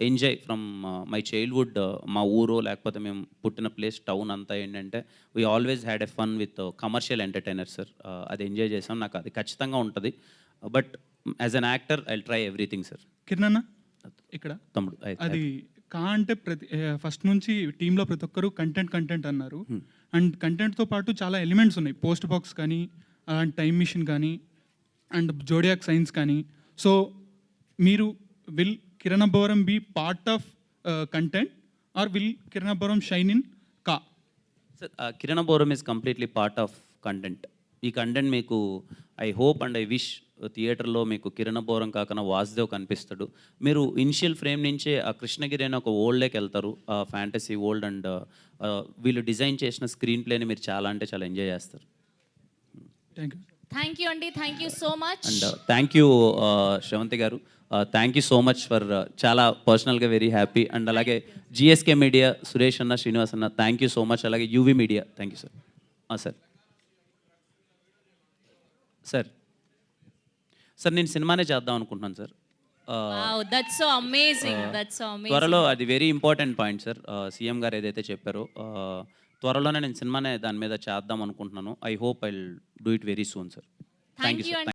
enjoy from my childhood. మా ఊరు లేకపోతే మేము పుట్టిన ప్లేస్ టౌన్ అంతా ఏంటంటే we always had a fun with commercial entertainer sir. అది ఎంజాయ్ చేసాం, నాకు అది ఖచ్చితంగా ఉంటుంది. But as an actor I try everything sir. Kiran అన్న ఇక్కడ తమ్ముడు అది కా అంటే ఫస్ట్ నుంచి టీంలో ప్రతి ఒక్కరు కంటెంట్ అన్నారు. అండ్ కంటెంట్తో పాటు చాలా ఎలిమెంట్స్ ఉన్నాయి, పోస్ట్ బాక్స్ కానీ అలాంటి టైం మిషన్ కానీ అండ్ జోడియాక్ సైన్స్ కానీ. సో మీరు will Kiran Abbavaram be part of content or will Kiran Abbavaram shine in కా? సార్ కిరణ్ బోరం is completely part of content. ఈ కంటెంట్ మీకు I hope and I wish థియేటర్లో మీకు కిరణ్ బోరం కాకుండా వాసుదేవ్ కనిపిస్తాడు. మీరు ఇనిషియల్ ఫ్రేమ్ నుంచే ఆ కృష్ణగిరి అనే ఒక వరల్డ్లోకి వెళ్తారు, ఆ ఫ్యాంటసీ వరల్డ్. అండ్ వీళ్ళు డిజైన్ చేసిన స్క్రీన్ ప్లేని మీరు చాలా అంటే చాలా ఎంజాయ్ చేస్తారు. థ్యాంక్ యూ అండి, thank you so much. And thank you Sravanthi గారు, thank you so much for చాలా పర్సనల్గా వెరీ హ్యాపీ. అండ్ అలాగే జిఎస్కే మీడియా సురేష్ అన్న, శ్రీనివాస్ అన్న, థ్యాంక్ యూ సో మచ్. అలాగే UV media thank you sir. Sir నేను సినిమానే చేద్దాం అనుకుంటున్నాను sir. That's so amazing, that's so amazing. త్వరలో అది very important point sir. CM గారు ఏదైతే చెప్పారో త్వరలోనే నేను సినిమానే దాని మీద చేద్దాం అనుకుంటున్నాను. I hope I will do it very soon sir. Thank you sir.